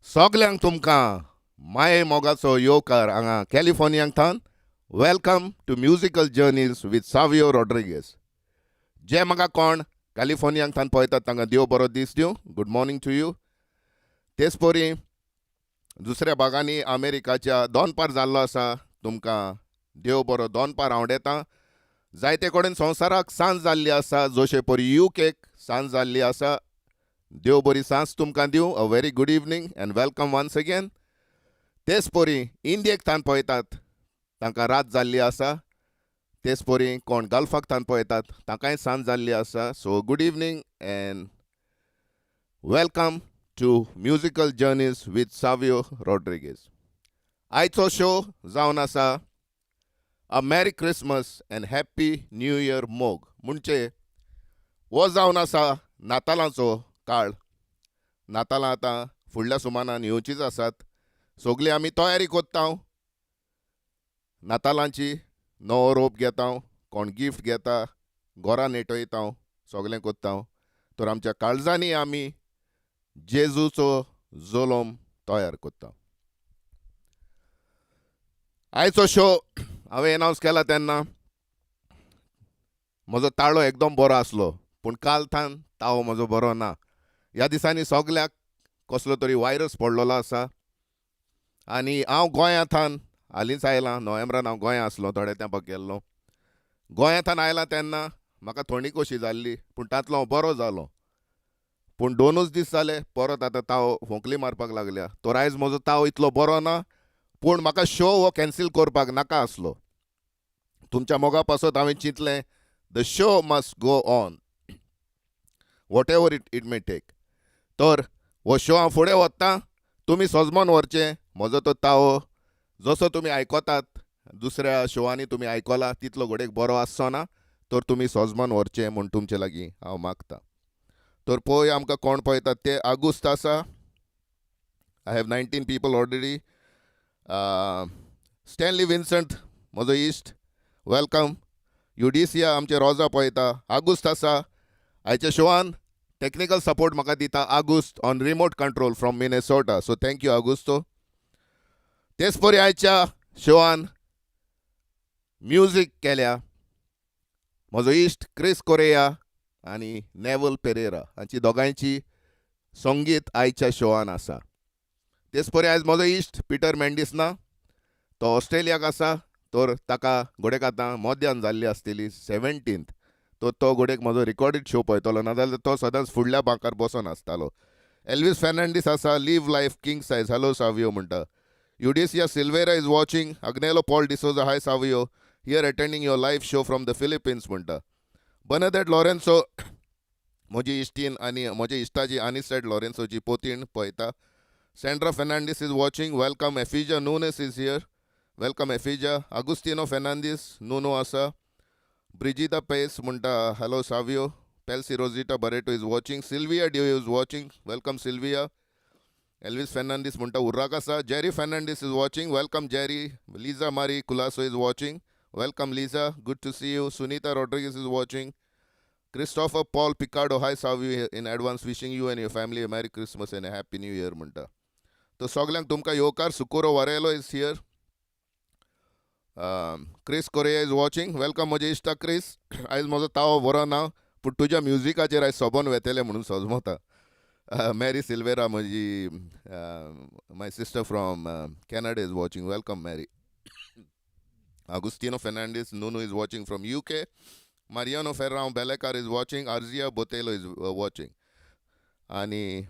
सगल्यांक तुमकां माये मोगाचो येवकार हांगा कॅलिफोर्नियांतल्यान. Welcome to musical journeys with Savio Rodrigues. जे म्हाका कोण कॅलिफोर्नियांतल्यान पळयतात तांकां देव बरो दीस दिवं. Good morning to you. तेच परी दुसऱ्या भागांनी अमेरिकाच्या दोनपार जाल्लो आसा, तुमकां देव बरो दोनपार आवडेता. जायते कडेन संवसाराक सांज जाल्ली आसा, जशे परी UKक सांज जाल्ली आसा. देव बरी सांज तुमकां दिवं. A very good evening and welcome once again. तेच परी इंडियेक थान पळयतात तांकां रात जाल्ली आसा. तेच परी कोण गल्फाक थान पळयतात तांकांय सांज जाल्ली आसा. So good evening and welcome to musical journeys with Savio Rodrigues. आयचो शो जावन आसा a merry Christmas and happy new year मोग. म्हणजे हो जावन आसा नातालांचो काळ. नातालां आतां फुडल्या सुमारान येवचीच आसात. सगळीं आमी तयारी कोत्ता. नातालांची नवो रोप घेता, कोण गिफ्ट घेता, घोरां नेटयता, सगळें कोत्ता. तर आमच्या काळजांनी आमी जेजूचो जोलोम तयार कोत्ता. आयचो शो हांवें एनावन्स केला तेन्ना म्हजो ताळो एकदम बरो आसलो, पूण काल थान ताळो म्हजो बरो ना. ह्या दिसांनी सगल्याक कसलो तरी वायरस पडलेलो आसा. आनी हांव गोंयांतल्यान हालींच आयलां. नोव्हेंबरान हांव गोंया आसलो, थोडे तेंपाक गेल्लो. गोंयांतल्यान आयलां तेन्ना म्हाका थंडी कशी जाल्ली, पूण तांतलो हांव बरो जालो. पूण 2च दीस जाले परत आतां ताव फोंकली मारपाक लागल्या. तर आयज म्हजो ताव इतलो बरो ना, पूण म्हाका शो हो कॅन्सील करपाक नाका आसलो. तुमच्या मोगा पासत हांवें चिंतलें the show must go on, whatever it may take. तर हो शो हांव फुडें व्हरतां. तुमी सोजमोन व्हरचें. म्हजो तो तावो जसो तुमी आयकोतात, दुसऱ्या शोवांनी तुमी आयकला तितलो घडयेक बरो आसचो ना. तर तुमी सोजमोन व्हरचें म्हूण तुमचे लागीं हांव मागतां. तर पळोवया आमकां कोण पळयतात ते. आगुस्त आसा. I have 19 people already. Stanley Vincent म्हजो इश्ट, वेलकम. युडिसिया आमचे रोजा पळयता. आगुस्त आसा. आयच्या शोवान टेक्निकल सपोर्ट म्हाका दिता Augusto on remote control from Minnesota. So thank you Augusto. तेच परी आयच्या शोवान म्युजीक केल्या म्हजो इश्ट क्रिस कोरेया आनी नेवल पेरेरा. हांची दोगांयची संगीत आयच्या शोवान आसा. तेच परी आयज म्हजो इश्ट पिटर मेंडीस ना. तो ऑस्ट्रेलियाक आसा. तर ताका घोडेक आतां मोद्यान जाल्ली आसतली 17th. तो तो घोडेक म्हजो रिकॉर्डेड शो पळयतलो, नाजाल्यार तो सदांच फुडल्या बांकार बसून आसतालो. एल्विस फेर्नांडीस आसा. Live life king size. Hello Savio म्हणटा. Eudicia Silveira is watching. Agnelo Paul D'Souza. Hi Savio, here attending your live show from the Philippines म्हणटा. बर्नाडेट लॉरेन्सो म्हजी इश्टीन आनी म्हज्या इश्टाची आनिस्टेड लॉरेन्सोची पोतीण पळयता. Sandra Fernandes is watching. Welcome. Efiza Nunes is here. Welcome Efiza. Agustino Fernandes Nuno आसा. ब्रिजिदा पेस म्हणटा hello Savio. Pelsy Rosita Barreto is watching. Silvia Dio is watching. Welcome Sylvia. Elvis Fernandes म्हणटा उर्राक आसा. Jerry Fernandes is watching. Welcome Jerry. Liza Marie Culasso is watching. Welcome Liza. Good to see you. Sunita Rodrigues is watching. Christopher Paul Picardo. Hi Savio, in advance wishing you and your family a merry Christmas and a happy new year म्हणटा. तो सगल्यांक तुमकां येवकार. Socorro Varelo is here. Chris Correia is watching. Welcome म्हजे इश्टा Chris. आयज म्हजो तावो बरो ना, पूण तुज्या म्युजिकाचेर आयज सोबोन वेतेले म्हणून सोजमोता. मॅरी सिल्वेरा म्हजी my sister from Canada is watching. Welcome Mary. Agustino Fernandez Nuno is watching from UK. Mariano Ferrao Belecar is watching. Arzia Botello is watching. Ani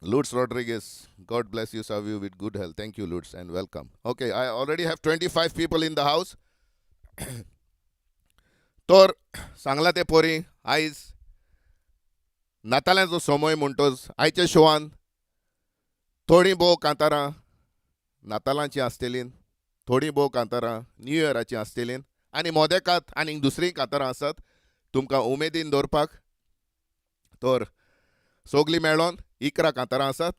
Lutz Rodriguez, God bless you, Savio, with good health. Thank you, Lutz, and welcome. Okay, I already have 25 people in the house. तर सांगला ते पोरी आयज नातालांचो सोमोय म्हणटोच आयच्या शोवान थोडी भोव कांतारां नातालांची आसतलीं, थोडी भोव कांतारां न्यू इयराची आसतलीं, आनी मोदेकात आनी दुसरीं कांतारां आसात तुमकां उमेदीन दवरपाक. तर सगलीं मेळोन 11 कांतारां आसात.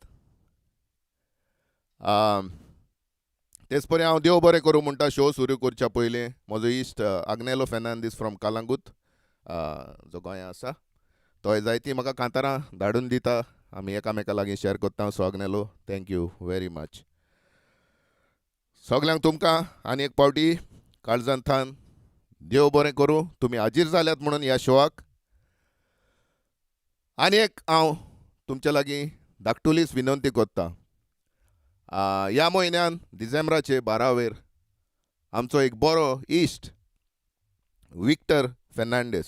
तेच परी हांव देव बरें करूं म्हणटा शो सुरू करच्या पयलीं म्हजो इश्ट आग्नेलो फेर्नांडीस फ्रॉम कालांगूट जो गोंया आसा, तो जायतीं म्हाका कांतारां धाडून दिता आमी एकामेका लागीं शेअर कोत्ता सगळ्यांलो. Thank you very much. सगळ्यांक तुमकां आनी एक पावटी काळजांतल्यान देव बरें करूं. तुमी हाजीर जाल्यात म्हणून ह्या शोवाक. आनी एक हांव तुमच्या लागीं धाकटुलीच विनंती कोत्ता. ह्या म्हयन्यान डिसेंबराचे 12वेर आमचो एक बरो इश्ट विक्टर फेर्नांडीस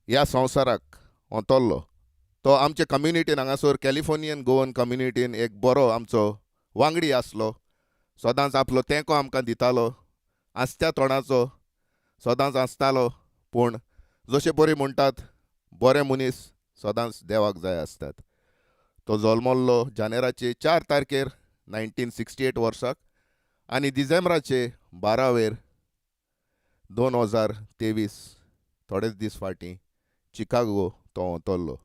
ह्या संवसाराक वतल्लो. तो आमचे कम्युनिटीन हांगासर कॅलिफोर्नियन गोवन कम्युनिटीन एक बरो आमचो वांगडी आसलो. सदांच आपलो तेंको आमकां दितालो. आसत्या तोंडाचो सदांच आसतालो. पूण जशें परी म्हणटात बरे मनीस सदांच देवाक जाय आसतात. तो जल्मल्लो जानेराचे 4 तारखेर 1968 वर्साक आनी डिसेंबराचे 12वेर 2023 थोडेच दीस फाटीं चिकागो तो वतल्लो.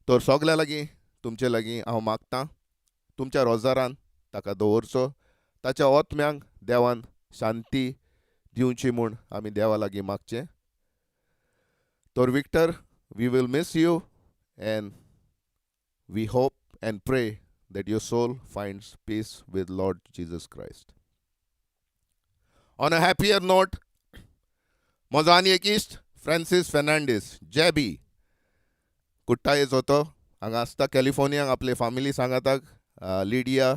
तर सगळ्या लागीं तुमचे लागीं हांव मागतां तुमच्या रोजारान ताका दवरचो. ताच्या आत्म्यांक देवान शांती दिवची म्हूण आमी देवा लागीं मागचें. तर Victor, we will miss you and we hope and pray that your soul finds peace with Lord Jesus Christ. On a happier note, म्हजो आनी एक इश्ट फ्रांसीस फेर्नांडीस जेबी कुट्टायेच होतो. हांगा आसता कॅलिफोर्नियांत आपले फॅमिली सांगाताक. लिडिया,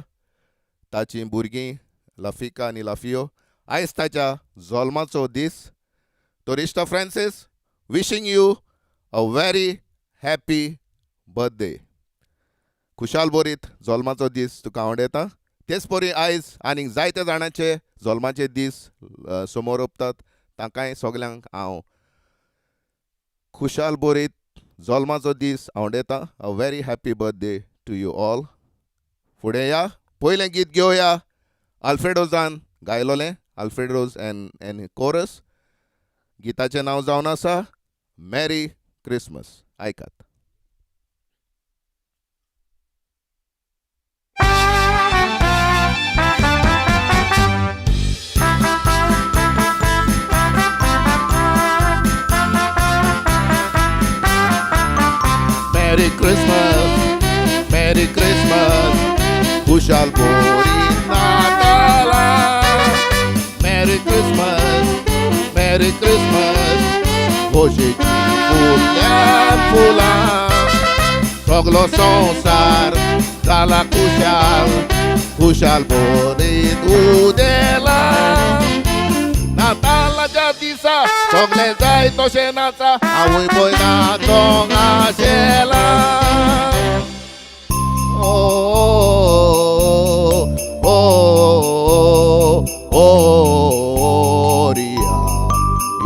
ताची भुरगीं लफिका आनी लाफियो. आयज ताच्या जल्माचो दीस. तर इश्ट Francis, wishing you a very happy birthday. खुशाल बोरीत जल्माचो दीस तुका आवडटा. तेच परी आयज आनीक जायते जाणांचे जल्माचे दीस समोर ओंपतात. तांकांय सगल्यांक हांव खुशाल बोरीत जल्माचो दीस आवडटा. A very happy birthday to you all. फुडें या पयलें गीत घेवया. आल्फ्रेडोजान गायलोलें. आल्फ्रेडोज एन कोरस. गिताचें नांव जावन आसा मेरी क्रिसमस. आयकात. Merry Christmas, खुशाल बोरी नाताला. Merry Christmas, खोशेची फुल्यान फुलां. सगलो संवसार जाला खुशाल बोरीत उदेला. नातालाच्या दिसा सगळे जाय तशें नाचा. आवय पळय नाचोंक आशेला. Gloria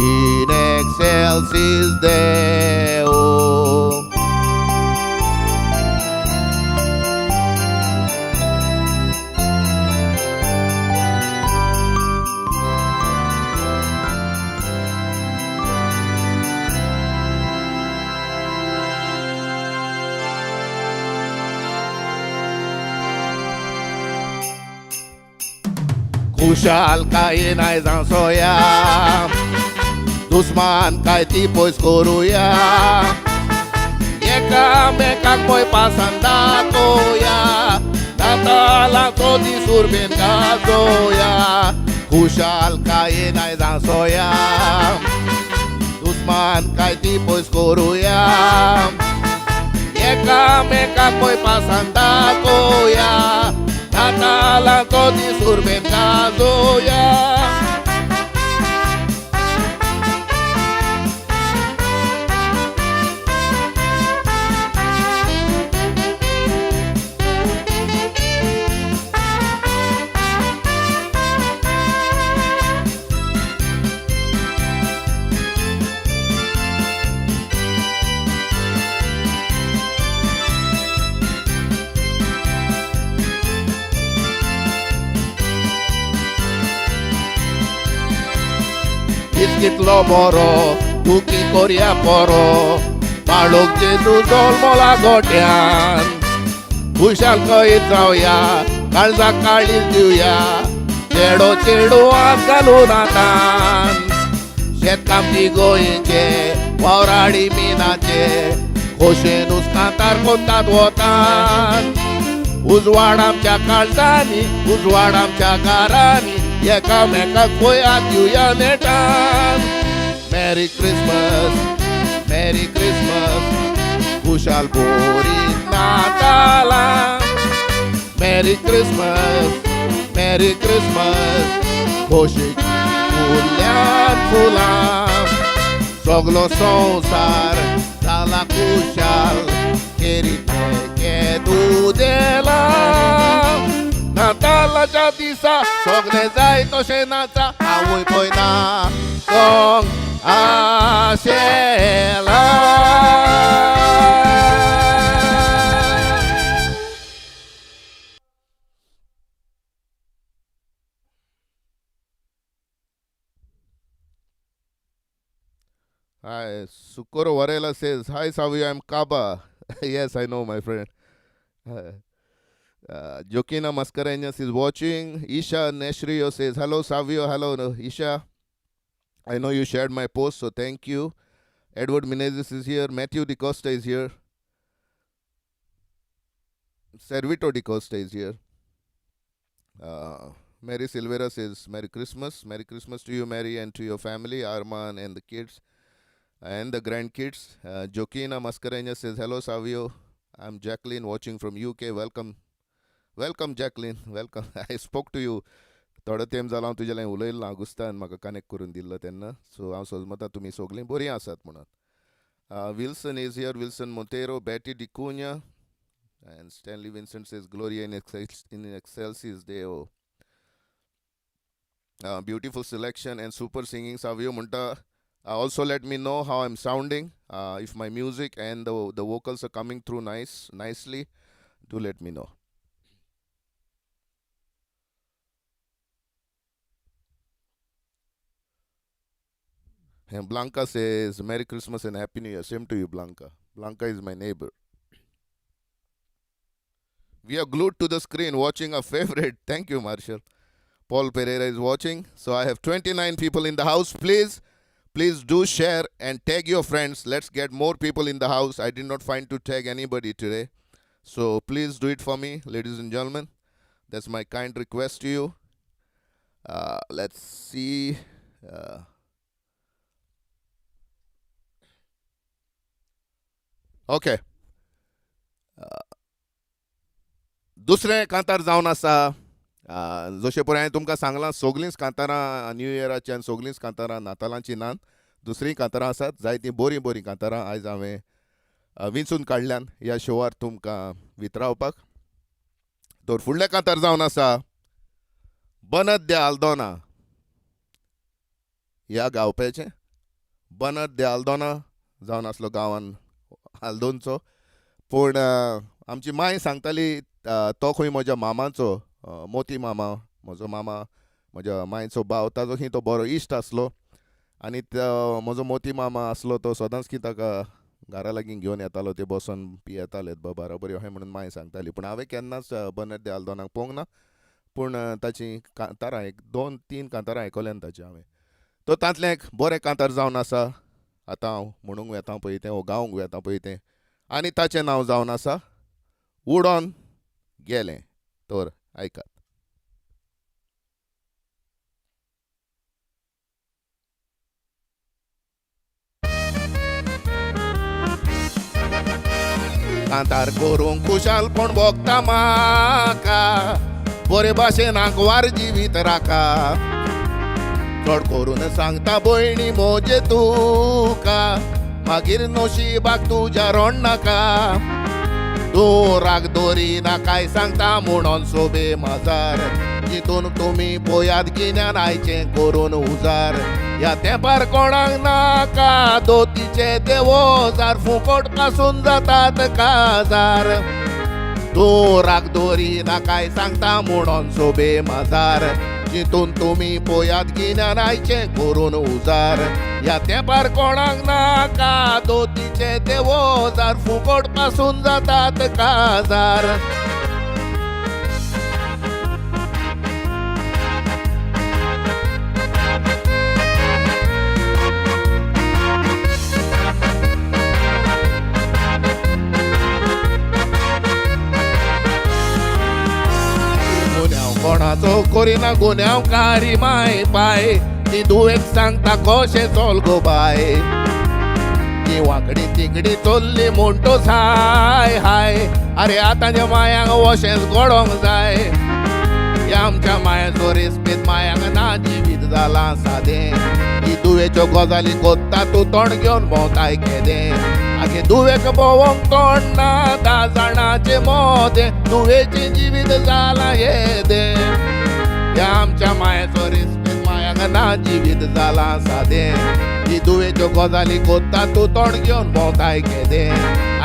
in excelsis Deo. खुशाल काय नाय जावया. दुस्मान काय ती पयस करुया. एकामेकाक पळय पासान दाखोवया. नातालाचो दीस उर्बेन गाजोवया. खुशाल काय नाय जावया. दुस्मान काय ती पयस करुया. एकामेकाक पळय पासान दाखोवया. नातालाचो दीस उर्बेन गाजोवया. कितलो बरो तू की कोरया परो. बाळोक जेजू जल्मला गोट्यान. खुशाल कयत जावया. काळजाक काळीज दिवया. चेडो हात घालून आतान. शेतकामती गोंयचे वावराडी मिनाचे खोशेनूच कांतार कोंतात वतात. उजवाड आमच्या काळजांनी, उजवाड आमच्या घरांनी, एकामेकाक पळयात दिवया नेटान. मेरी क्रिसमस, मेरी क्रिसमस, खुशाल बोरी नातालां. मेरी क्रिसमस, मेरी क्रिसमस, खोशेक फुल्ल्यान फुलां. सगलो संवसार जाला खुशाल, केरीते केदू देला. नातालाच्या दिसा सगळे जाय तशें नाचा, आवय पळयना सोंग आशेला. Hi, Sukoro Varela says, hi Savio, I'm Kaba. Yes, I know, my friend. Jokina Mascareñas is watching. Isha Neshrio says, hello Savio, hello Isha. I know you shared my post, so thank you. Edward Menezes is here. Matthew Di Costa is here. Servito Di Costa is here. Mary Silvera says, Merry Christmas. Merry Christmas to you, Mary, and to your family, Arman and the kids and the grandkids. Jokina Mascareñas says, hello Savio. I'm Jacqueline watching from UK. Welcome. Welcome, Jacqueline. Welcome. I spoke to you. थोडो तेंप जालो हांव तुजे lion उलयलो आगुस्तान म्हाका connect करून दिल्लो तेन्ना. सो हांव सोजमता तुमी सगळीं बरीं आसात म्हणून. Wilson is here. Wilson Montero, Betty Dicuña, and Stanley Vincent says, Gloria in excelsis Deo. Beautiful selection and super singing, Savio Munta. Also let me know how I'm sounding. If my music and the vocals are coming through nicely, do let me know. And Blanca says, Merry Christmas and Happy New Year. Same to you, Blanca. Blanca is my neighbor. We are glued to the screen watching our favorite. Thank you, Marshall. Paul Pereira is watching. So I have 29 people in the house. Please do share and tag your friends. Let's get more people in the house. I did not find to tag anybody today. So please do it for me, ladies and gentlemen. That's my kind request to you. Let's see. Okay. दुसरें कांतार जावन आसा. जशें पळय हांवें तुमकां सांगलां सगळींच कांतारां न्यू इयराची आनी सगळींच कांतारां नातालांची नात. दुसरीं कांतारां आसात. जायतीं बरीं कांतारां आयज हांवें विंचून काडल्यान ह्या शोवार तुमकां वितरावपाक. तर फुडलें कांतार जावन आसा बनत दे आल्दोना ह्या गांवप्याचें. बनत दे आल्दोना जावन आसलो गांवान आल्दोनचो. पूण आमची माय सांगताली तो खंय म्हज्या मामाचो मोती मामा, म्हजो मामा, म्हज्या मायचो भाव, ताजो खंय तो बरो इश्ट आसलो. आनी म्हजो मोती मामा आसलो तो सदांच की ताका घरा लागीं घेवन येतालो. ते बसून पियेताले बरोबर अशें म्हणून माय सांगताली. पूण हांवें केन्नाच बनत दे आल्दोनाक पळोवंक ना. पूण ताची कांतारां 2-3 कांतारां आयकल्यान ताची हांवें. तो तांतलें एक बरें कांतार जावन आसा. आतां हांव म्हणूंक वेता पळय तें, वो गावंक वेता पळय तें, आनी ताचें नांव जावन आसा उडोन गेलें. तर आयकात. कांतार करूंक खुशालपण भोगता म्हाका, बरे भाशेन आंकवार जिवीत राका. चड करून सांगता भयणी म्हजे तुका, मागीर नशिबाक तुज्या रोण नाका. तूं राग दोरिना काय सांगता म्हणून सोबे माजार, जितून तुमी पळयात गिन्यान आयचें करून उजार. ह्या तेंपार कोणाक नाका दोतीचे देवोजार, फुकट पासून जातात काजार. तूं राग दोरिना काय सांगता म्हणून सोबे माजार, जितून तुमी पळयात गिन्यान आयचें करून उजार. ह्या तेंपार कोणाक नाका दोतीचे देवोजार, फुकट पासून जातात काजार. प्रेमाचो करिना गुन्यांवकारी माय पाय ती दुवेक सांगता कशें चल गो बाय ती वांकडी तिकडी चल्ली म्हणटो हाय हाय अरे आतांच्या मायांक वशेंच घडोंक जाय ह्या आमच्या मायाचो रेस्पेत मायांक ना जिवीत जाला सादें ही दुवेच्यो गजाली कोत्ता तूं तोंड घेवन भोंवताय केदें आगे दुवेक भोवंक तोंड ना 10 जाणांचे मोदें दुवेची जिवीत जाला येदें ह्या आमच्या मायाचो रेस्पेत मायांक ना जिवीत जाला सादें ही दुवेच्यो गजाली कोत्ता तूं तोंड घेवन भोंवताय केदें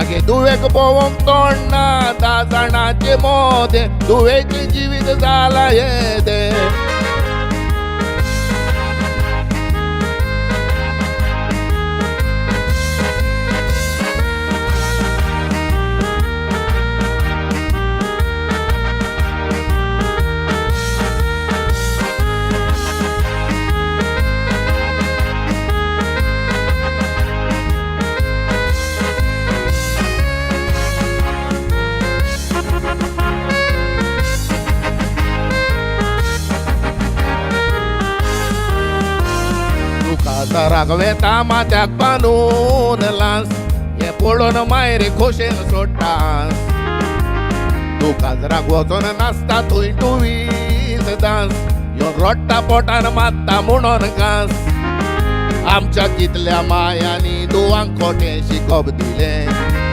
आगे दुवेक भोवंक तोंड ना 10 जाणांचे मोदें दुवेची जिवीत जाला येदें रागवेता माथ्याक बांदून लास हे पळोवन मायरे खोशेन सोडटास तूं काजराक वचोन नाचता थंय टुवीस डांस यो रडटा पोटान मात्ता म्हणून घास आमच्या कितल्या मायांनी दुवांक खोटें शिकप दिलें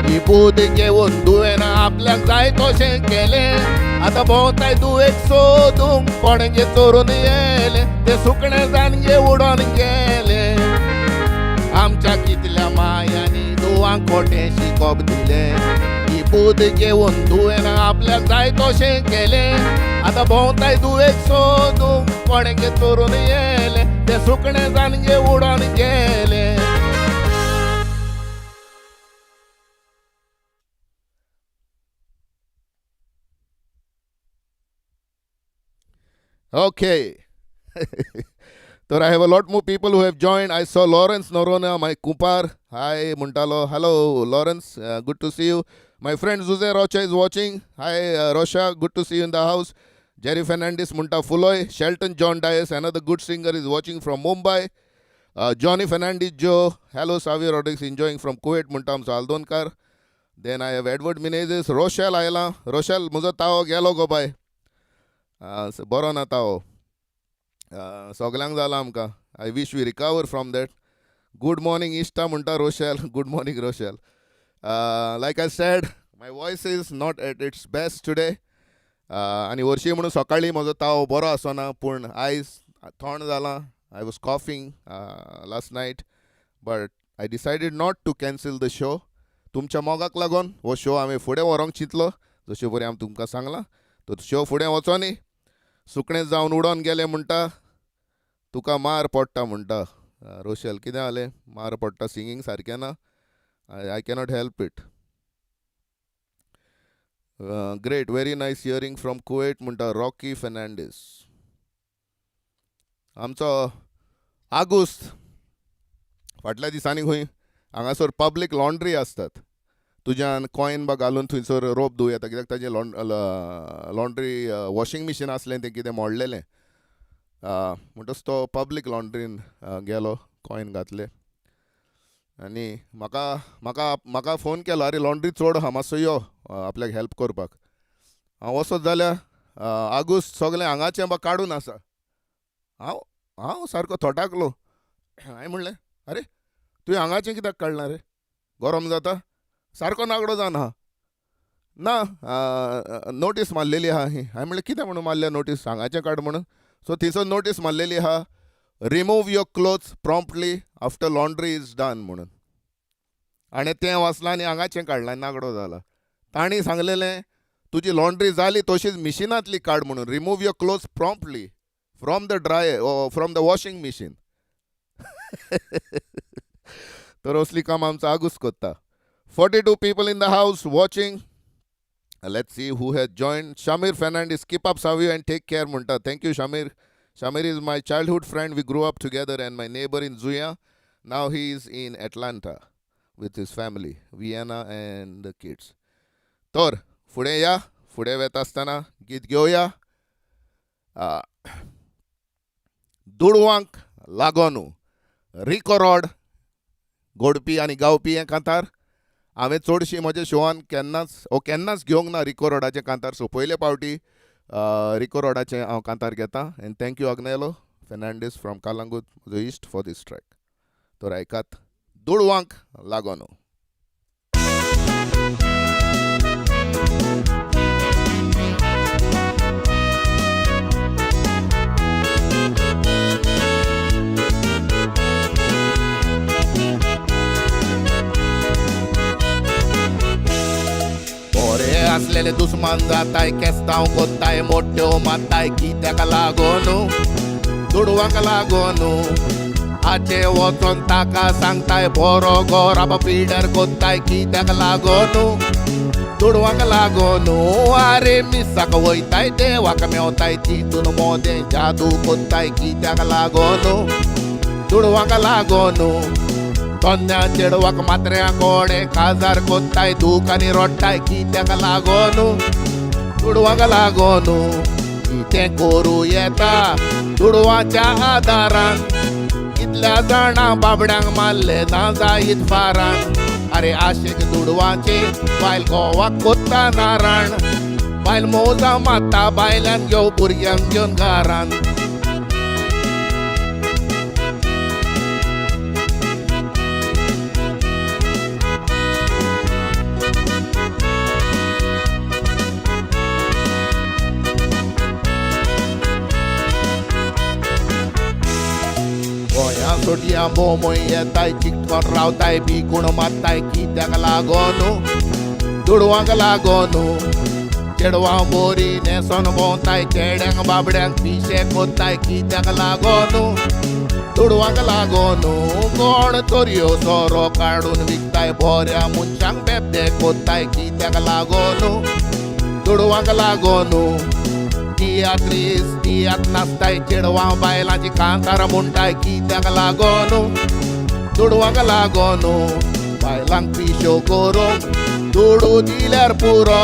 ही बूद घेवन दुवेन आपल्याक जाय तशें केलें आतां भोंवताय दुवेक सोदूंक कोणगे चोरून येले ते सुकणे जाणगे उडोन गेले आमच्या कितल्या मायांनी दुवांक खोटें शिकप दिलें ही बूद घेवन दुवेन आपल्याक जाय तशें केलें आतां भोंवताय दुवेक सोदूंक कोणगे चोरून येले ते सुकणे जाणगे उडोन गेले Okay. So I have a lot more people who have joined. I saw Lawrence Norona, my kumpar. Hi, Muntalo. Hello, Lawrence. Good to see you. My friend Zuze Rocha is watching. Hi, Rosha. Good to see you in the house. Jerry Fernandez, Munta Fuloy. Shelton John Dias, another good singer, is watching from Mumbai. Johnny Fernandez Joe. Hello, Savio Rodrigues, enjoying from Kuwait. Muntam Saldonkar. Then I have Edward Menezes. Rochelle Ayla. Rochelle, muzo tao gelo go bye. बरो ना ताओ सगळ्यांक जाला आमकां I wish we recover from that good morning इश्टा म्हणटा Rochelle good morning Rochelle like I said my voice is not at its best today आनी वर्शी म्हणून सकाळीं म्हजो ताव बरो आसना पूण आयज थंड जाला I was coughing last night but I decided not to cancel the show तुमच्या मोगाक लागून हो शो हांवें फुडें व्हरोंक चिंतलो जशें परी हांवें तुमकां सांगलां तो शो फुडें वचोनी सुकणें जावन उडोन गेलें म्हणटा तुका मार पडटा म्हणटा रोशेल कितें जालें मार पडटा सिंगींग सारकें ना I cannot help it great very nice hearing from Kuwait म्हणटा रॉकी फेर्नांडीस आमचो आगुस्त फाटल्या दिसांनी खंय हांगासर पब्लीक लॉन्ड्री आसतात तुज्यान कॉयन बा घालून थंयसर रोप धूव येता कित्याक ताजें लॉन्ड्री वॉशींग मिशीन आसलें तें कितें मोडलेलें म्हणटच तो पब्लीक लॉन्ड्रीन गेलो कॉयन घातले आनी म्हाका फोन केलो अरे लॉन्ड्री चोड आहा मातसो यो आपल्याक हेल्प करपाक हांव वचत जाल्यार आगुस्त सगळें हांगाचें बा काडून आसा हांव सारको थोटाकलो हांवें म्हणलें अरे तुवें हांगाचें कित्याक काडलां रे गरम जाता सारको नागडो जावन आहा ना नोटीस मारलेली आहा ही हांवें म्हणलें कितें म्हणून मारल्या नोटीस हांगाचें काड म्हणून सो थंयसर नोटीस मारलेली आहा remove your clothes promptly after laundry is done म्हणून आनी तें वाचलां आनी हांगाचें काडलां नागडो जाला तांणी सांगलेलें तुजी लॉन्ड्री जाली तशीच मिशिनांतली काड म्हणून remove your clothes promptly from the dryer from the washing machine तर असली काम आमचो आगूस कोत्ता 42 people in the house watching. Let's see who has joined. Shamir Fernandez, keep up Savio and take care Munta. Thank you Shamir. Shamir is my childhood friend. We grew up together and my neighbor in Zuya. Now he is in Atlanta with his family, Vienna and the kids. तर फुडें या फुडें वेता आसतना गीत घेवया दुडवांक लागून record घोडपी आनी गावपी हे कांतार हांवें चडशी म्हज्या शोवान केन्नाच घेवंक ना रिकॉर्डाचे कांतार. सो पयले फावटी रिकॉर्डाचे हांव कांतार घेतां. End thank you Agnelo Fernandes from Calangute म्हजो इश्ट फॉर दीस ट्रॅक. तर आयकात दुडवांक लागून. असलेले दुस्मान जाताय केस्तांव कोत्ताय मोठ्यो मारताय कित्याक लागून दुडवांक लागून. आचे वचोन ताका सांगताय बरो घोराब पिड्यार कोत्ताय कित्याक लागून दुडवांक लागून. आरे मिसाक वयताय देवाक मेवताय तितून मोदें जादू कोत्ताय कित्याक लागून दुडवांक लागून. तोंड्या चेडवाक मात्र्या कोडे काजार कोत्ताय दूख आनी रोडटाय कित्याक लागून दुडवांक लागून. कितें करूं येता दुडवांच्या आदारान कितल्या जाणां बाबड्यांक मारले ना जायत फारान. अरे आशेक दुडवांचे बायल गोवाक कोत्ता नाराण. बायल मोजा माता बायल्यान घेव भुरग्यांक घेवन घरान. सोटिया बोमोय येताय चिकटोन रावताय भिकूण मारताय कित्याक लागून दुडवांक लागून. चेडवां बोरी नेसोन भोंवताय चेड्यांक बाबड्यांक पिशे कोत्ताय कित्याक लागून दुडवांक लागून. कोण चोरयो सोरो काडून विकताय बोऱ्या मनशांक बेबदे कोत्ताय कित्याक लागून दुडवांक लागून. तियात नाचताय चेडवां बायलांची कांतार म्हणटाय कित्याक लागून दुडवांक लागून. बायलांक पिशो करूंक दुडू दिल्यार पुरो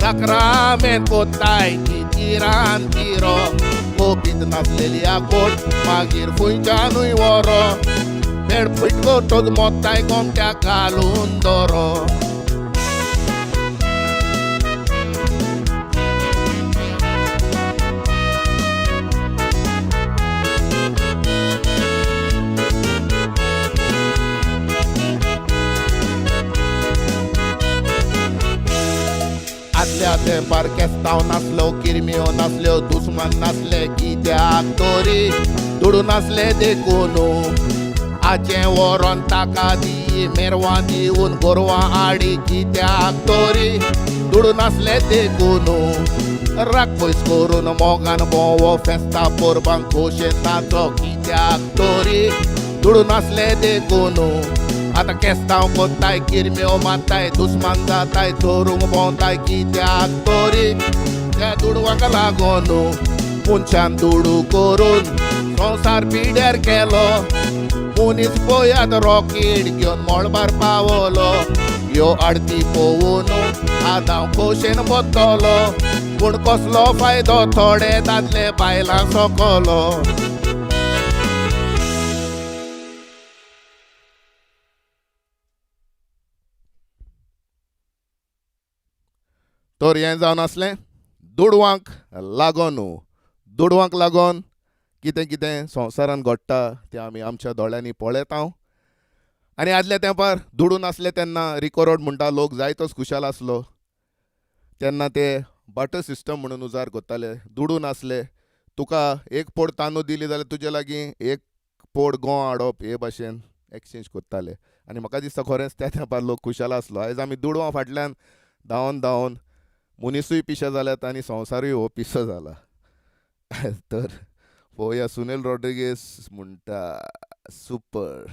सक्रामेंत कोत्ताय तिरान तिरो. कोपीत नाचलेली आकोट मागीर खंयच्यानूय वरो पेड फिटकोटोच मोत्ताय गोमट्याक घालून दोरो. आदल्या तेंपार केस्तांव नासलो किरमियो नासल्यो दुस्मान नासले कित्याक तोरी दुडू नासले देखून. आचे व्हरोन ताका दी मेरवां दिवन गोरवां आडी कित्याक तोरी दुडू नासले देखून. राग पयस करून मोगान भोंवो फेस्ता पोरबांक खोशेन नाचो कित्याक तोरी दुडू नासले देखून. आतां केस्तांव कोत्ताय किरम्यो मारताय दुस्मान जाताय चोरूंक भोंवताय कित्याक तोरी त्या दुडवांक लागून. मनशान दुडू करून संवसार पिड्यार केलो मनीस पळयात रॉकेट घेवन मळबार पावलो. ह्यो आडती पळोवन आतां खोशेन बसतलो पूण कसलो फायदो थोडे दादले बायलां सोकलो. तर हें जावन आसलें दुडवांक लागून. दुडवांक लागून कितें कितें संवसारान घडटा तें आमी आमच्या दोळ्यांनी पळयत हांव. आनी आदल्या तेंपार दुडू नासले तेन्ना रिकॉर्ड म्हणटा लोक जायतोच खुशाल आसलो. तेन्ना ते बाटर सिस्टम म्हणून उजार करताले. दुडू नासले तुका एक पोड तांदूळ दिली जाल्यार तुजे लागीं एक पोड गों हाडप हे भाशेन एक्सचेंज करताले. आनी म्हाका दिसता खरेंच त्या तेंपार लोक खुशाल आसलो. आयज आमी दुडवां फाटल्यान धांवन धांवन मनीसूय पिशे जाल्यात आनी संवसारूय हो पिसो जाला. तर पळोवया सुनील रॉड्रिगेस म्हणटा super.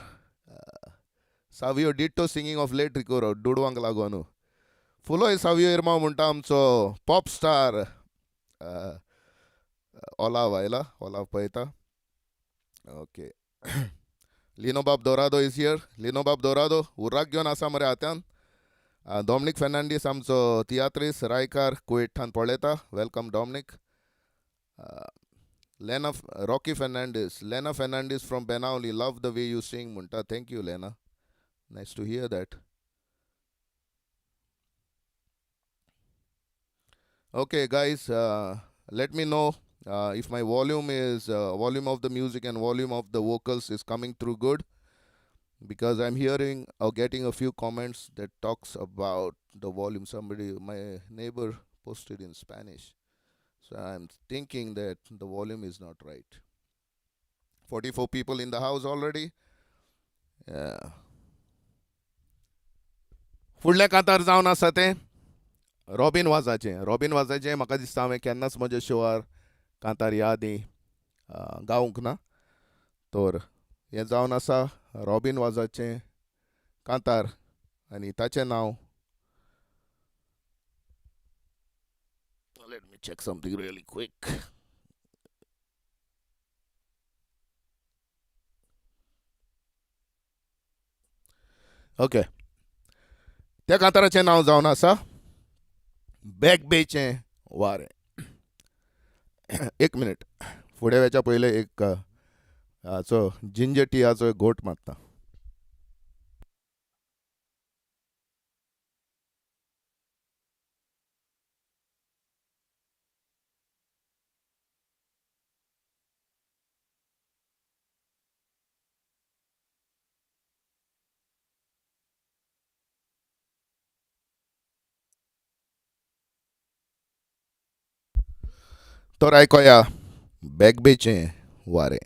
Savio ditto singing of late रिकोरो दुडवांक लागून. फुलोय सावियो इर्माव म्हणटा आमचो पॉप स्टार ओलाव आयला. ओलाव पळयता. ओके. लिनोबाब दोरादो इज हियर. लिनोबाब दोरादो उर्राक घेवन आसा मरे हात्यान. डॉमिनिक फेर्नांडीस आमचो तियात्रीस रायकार कुवेठान पळयता. Welcome Dominic. Lena Rocky Fernandez. Lena Fernandez from Benauli. Love the way you sing, Munta. Thank you, Lena. Nice to hear that. Okay, guys. Let me know if my volume of the music and volume of the vocals is coming through good, because I'm hearing or getting a few comments that talks about the volume. My neighbor posted in Spanish, so I'm thinking that the volume is not right. 44 people in the house already. फुडलें कांतार जावन आसा तें robin वाजाचें म्हाका दिसता हांवें केन्नाच म्हज्या शोवार कांतार यादी गावूंक ना. तर हें जावन आसा रॉबिन वाजाचें कांतार आनी ताचें नांव. Let me check something really quick. Okay. त्या कांताराचें नांव जावन आसा बॅकबेचें वारें. एक मिनीट फुडें वचच्या पयलें एक हाचो जिंजर टियाचो एक घोट मारता. तर आयकोया बॅकबेचें वारें.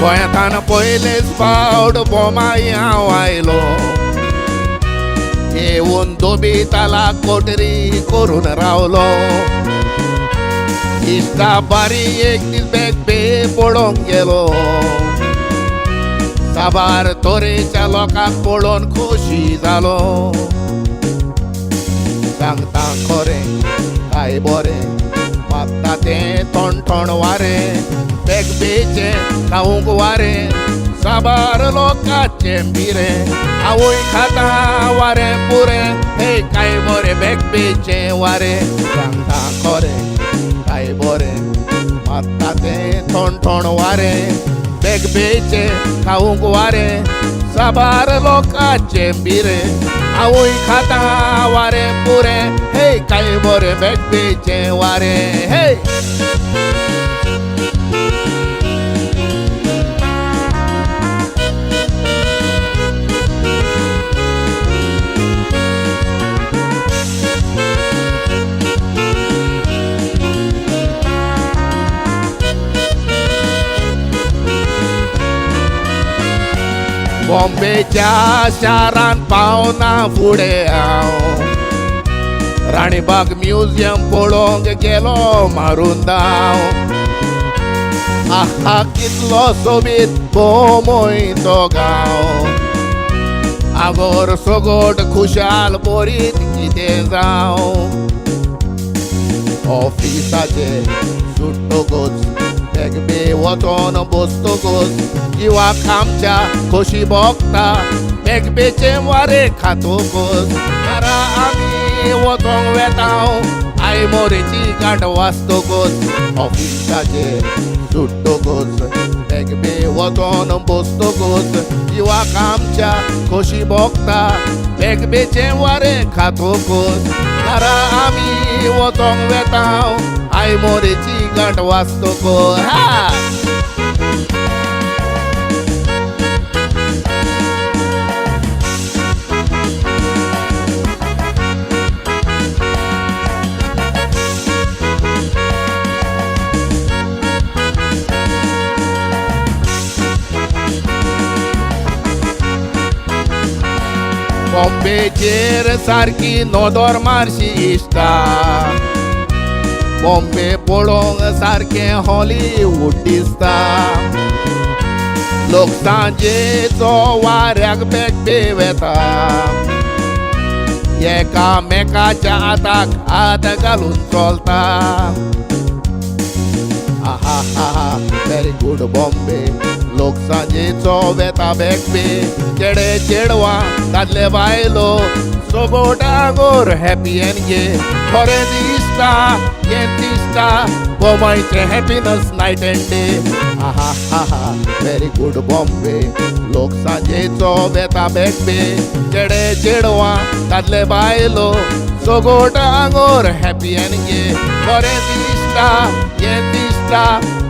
गोंयांतान पयलेच फावट बोमाय हांव आयलो. येवन दोबीताला कोटरी करून रावलो. इश्टा बारी एक दीस बॅकबे पळोवंक गेलो. साबार तोरेच्या लोकांक पळोवन खोशी जालो. सांगता खरें काय बरें मात्ता तें थोंड वारें. बॅकबेचें खावूंक वारें साबार लोकांचें बिरें. आवय खाता वारें पुरें हे काय बरें बॅकबेचें वारें. सांगता खरें काय बरें मात्ता तें थोंड वारें. बॅकबेचें खावूंक वारें साबार लोकांचें बिरें. आवय खाता वारें पुरें हे काय बरें बॅकबेचें वारें. हे बॉम्बेच्या शारान पावना फुडें हांव. राणीबाग म्युजियम पळोवंक गेलो मारून धांव. आहा कितलो सोबीत भोंवय तो गांव. आगोर सोगोट खुशाल बरीत कितें जावं. ऑफिसाचे सुट्टोगोच बॅकबे वचोन बसतोगोच जिवाक आमच्या खोशी भोगता. बॅकबेचें वारें खातोगोच घरा आमी वचोंक वेताव. आयमोरेची गांठ वाजतोगोच ऑफिसाचे सुट्टोगोच बॅकबे वचोन बसतोगोच जिवाक आमच्या खोशी भोगता. बॅकबेचें वारें खातोगोच घरा आमी वचोंक वेताव. आयमोरेची गांठ वाजतोगोच. बॉम्बेचेर सारकी नोदोर मारशी इश्टा. बॉम्बे पळोवंक सारकें हॉलिवूड दिसता. लोक सांजेचो वाऱ्याक बेगबे वेता. एकामेकाच्या हाताक हात घालून चलता. आहा हा व्हेरी गुड बॉम्बे. लोक सांजेचो वेता बेगबे. चेडे चेडवां दादले बायलो सोबोट आंगोर हॅपी एन गे. खरें दिसता हें दिसता बोमायचें हॅपीनस नायट एंड डे. आहा हा व्हेरी गुड बॉम्बे. लोक सांजेचो वेता बेगबे. चेडे चेडवां दादले बायलो सोगोट आंगोर हॅपी एन गे. खरें दिसता हें दिसता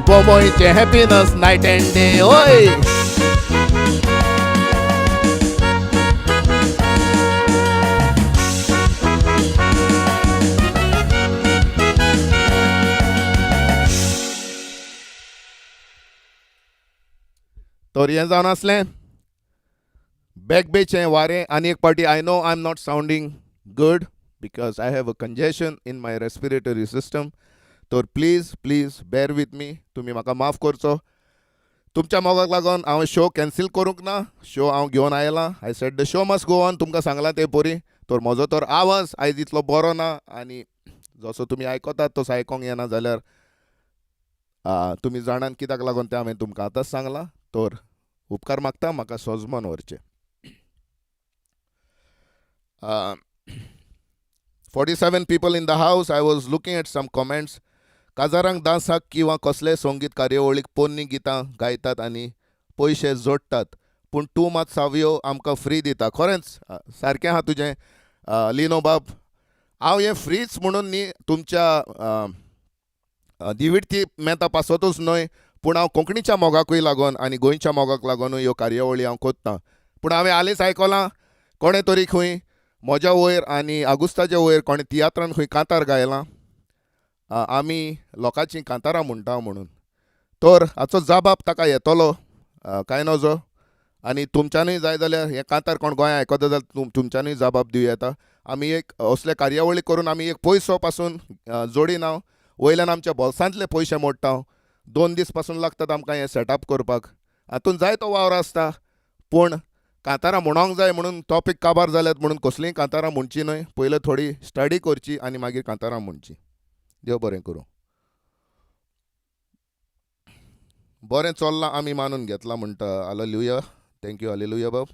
बोमायचें हॅपीनस नायट एंड डे. ओय तर हें जावन आसलें बेगबेचें वारें. आनी एक पावटी I know I am not sounding good because I have a congestion in my respiratory system. तर please please bear with me. तुमी म्हाका माफ करचो. तुमच्या मोगाक लागून हांव शो कॅन्सील करूंक ना. शो हांव घेवन आयलां. I said the show must go on. तुमकां सांगलां तें पोरी. तर म्हजो तर आवाज आयज इतलो बरो ना. आनी जसो तुमी आयकतात तसो आयकोंक येना जाल्यार तुमी जाणात कित्याक लागून तें हांवें तुमकां आतांच सांगलां. तर उपकार मागता म्हाका सोजमोन व्हरचें. 47 people in the house. I was looking at some comments. काजारांक डान्साक किंवा कसलेय संगीत कार्यावळीक पोन्नी गितां गायतात आनी पयशे जोडटात. पूण तूं मात सावियो आमकां फ्री दिता. खरेंच सारकें आहा तुजें लिनो बाब. हांव हें फ्रीच म्हणून न्ही तुमच्या दिविडती मेता पासतूच न्हय. पूण हांव कोंकणीच्या मोगाकूय लागून आनी गोंयच्या मोगाक लागूनूय ह्यो कार्यावळी हांव कोत्तां. पूण हांवें हालींच आयकलां कोणें तरी खंय म्हज्या वयर आनी आगुस्ताच्या वयर कोणें तियात्रान खंय कांतार गायलां. आमी लोकांचीं कांतारां म्हणटा म्हणून. तर हाचो जबाब ताका येतलो काय नजो. आनी तुमच्यांनूय जाय जाल्यार हें कांतार कोण गोंया आयकता जाल्यार तुमच्यांनूय जबाब दिवं येता. आमी एक असले कार्यावळी करून आमी एक पयसो पासून जोडिना. वयल्यान आमच्या बोल्सांतले पयशे मोडटा. 2 दीस पासून लागतात आमकां हें सेटअप करपाक. हातूंत जायतो वावर आसता. पूण कांतारां म्हणोंक जाय म्हणून टॉपीक काबार जाल्यात म्हणून कसलींय कांतारां म्हणची न्हय. पयलीं थोडी स्टडी करची आनी मागीर कांतारां म्हणची. देव बरें करूं. बरें चल्लां आमी मानून घेतलां म्हणटा. हालेलुया. थँक्यू हालेलुया बाब.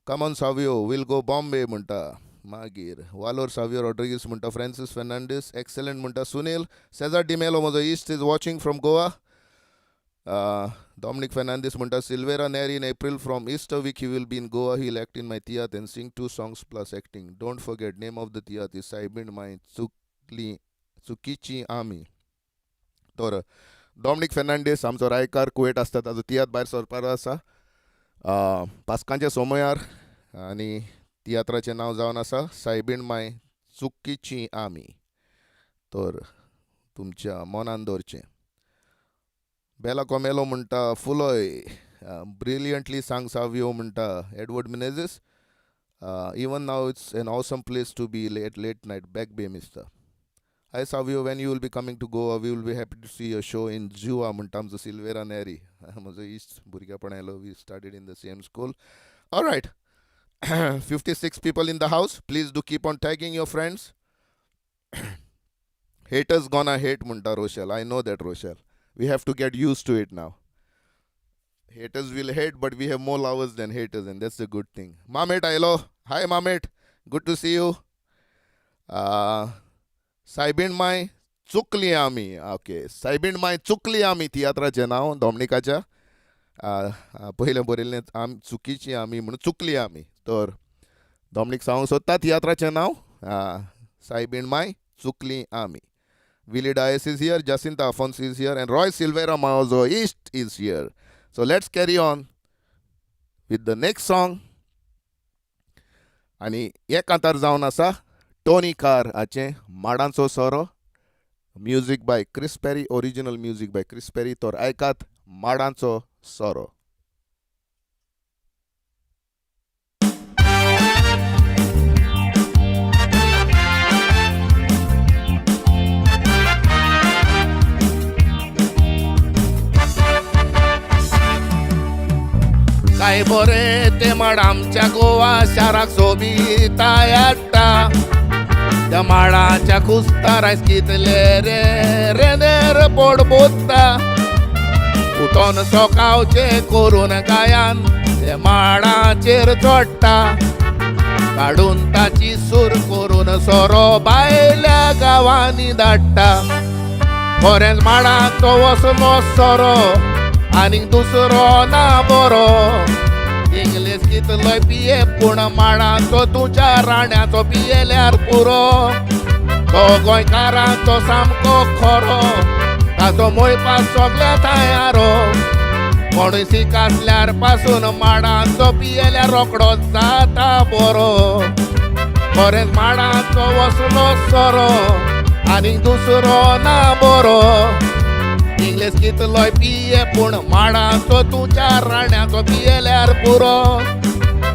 कमॉन सावियो वील गो बॉम्बे म्हणटा. मागीर वालोर सावियो रॉड्रिगीस म्हणटा. फ्रांसीस फेर्नांडीस एक्सलंट म्हणटा. सुनील सेजार डिमेलो म्हजो इश्ट is watching from Goa. Dominic Fernandez म्हणटा. Silvera Neri in April from Easter week he will be in Goa. He'll act in my theatre and sing 2 songs plus acting. Don't forget name of the theatre is Saibin my Tsukichi Ami. तर Dominic Fernandes आमचो रायकार कुवेट आसता ताजो तियात्र भायर सरपार आसा पास्कांच्या सोमयार. आनी तियात्राचें नांव जावन आसा सायबीण माय चुकीची आमी. तर तुमच्या मनान दवरचें. बेला कोमेलो म्हणटा. फुलोय ब्रिलियंटली सांग सावियो म्हणटा. Edward Menezes even now it's an awesome place to be late night back bay mister. Hi Savio when you will be coming to Goa we will be happy to see a show in जुआ म्हणटा आमचो Silveira Nery. म्हजो इश्ट भुरगेपणा येलो. We started in the same school. Alright 56 people in the house. Please do keep on tagging your friends. Haters gonna hate म्हणटा रोशल. I know that Rochelle. We have to get used to it now. Haters will hate, but we have more lovers than haters, and that's a good thing. Mamet, hello. Hi, Mamet. Good to see you. Saibin Mai Chukli Ami. Okay. Saibin Mai Chukli Ami तियात्राचें नांव डॉमिनिकाच्या. पयलें बरयल्लें आमी चुकीची आमी म्हणून चुकली आमी. तर डॉमिनिक सांगूंक सोदता तियात्राचें नांव सायबीण माय चुकली आमी. Willie Dias is here, Jacinta Afonso is here, and Roy Silveira Maozo East is here. So let's carry on with the next song. आणि हे कांतार जावन आसा टोनी कार हाचें माडांचो सोरो. Music by Chris Perry. Original music by Chris Perry. तर आयकात माडांचो सोरो. काय बरे ते माड आमच्या गोवा शाराक सोबिता येता. त्या माडाच्या कुस्तार आयज कितले रे रेनेर पोट बोत्ता. उठोन सोकावचे करून गायान ते माडाचेर चोडटा. काढून ताची सूर करून सोरो भायल्या गांवांनी धाडटा. खरेंच माडाचो वसलो सोरो आनीक दुसरो ना बरो. इंग्लीश कितलोय पिये पूण माडाचो तुज्या राण्याचो पियेल्यार पुरो. तो गोंयकारांचो सामको खरो, ताचो मोयपाक सगल्या तयारो. मणिसीक आसल्यार पासून माडाचो पियेल्यार रोखडोच जाता बरो. खरेंच माडाचो वसलो सोरो आनीक दुसरो ना बरो. इंग्लीश कितलोय पिये पूण माडाचो तुज्या राण्याचो पियेल्यार पुरो.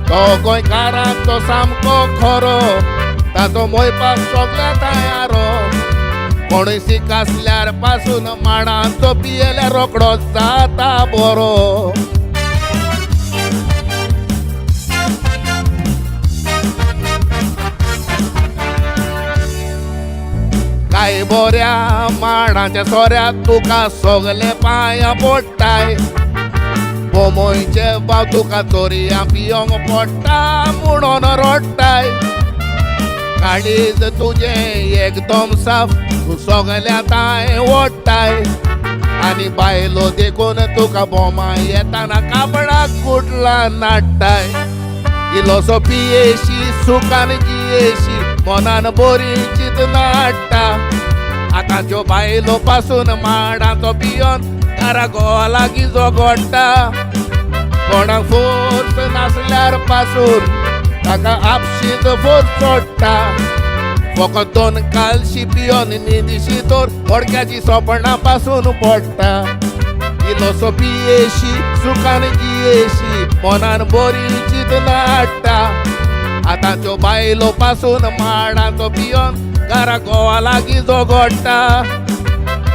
तो गोंयकारांचो सामको खरो, ताचो मोयपाक सगल्या तयारो. मणिसीक आसल्यार पासून माडाचो पियेल्यार रोखडोच जाता बरो. काय बऱ्या माडाच्या सोऱ्याक तुका सगले पांया पडटाय. बोमोयचे बाव तुका चोरया पियोंक पडटा म्हणून रडटाय. काळीज तुजे एकदम साफ, तू सगल्या ताय ओडटाय. आनी बायलो देखून तुका बोमा येताना कापडाक कुटला नाडटाय. इलोसो पियेशी सुखान जियेशी मनान बरी चिंतना हाडटा. आतांच्यो बायलो पासून माडाचो पियोन घरा घोवा लागीं जोगोडटा. कोणाक फोर्स नासल्यार पासून ताका आपशीच फोर्स चोडटा. फकत 2 कालशी पियोन न्हिदशी तर मडक्याची सोपणा पासून पडटा. इलोसो पियेशी सुखान जियेशी मनान बरी चिंतना हाडटा. आतांच्यो बायलो पासून माडाचो पियोन घरा घोवा लागीं जोगोडटा.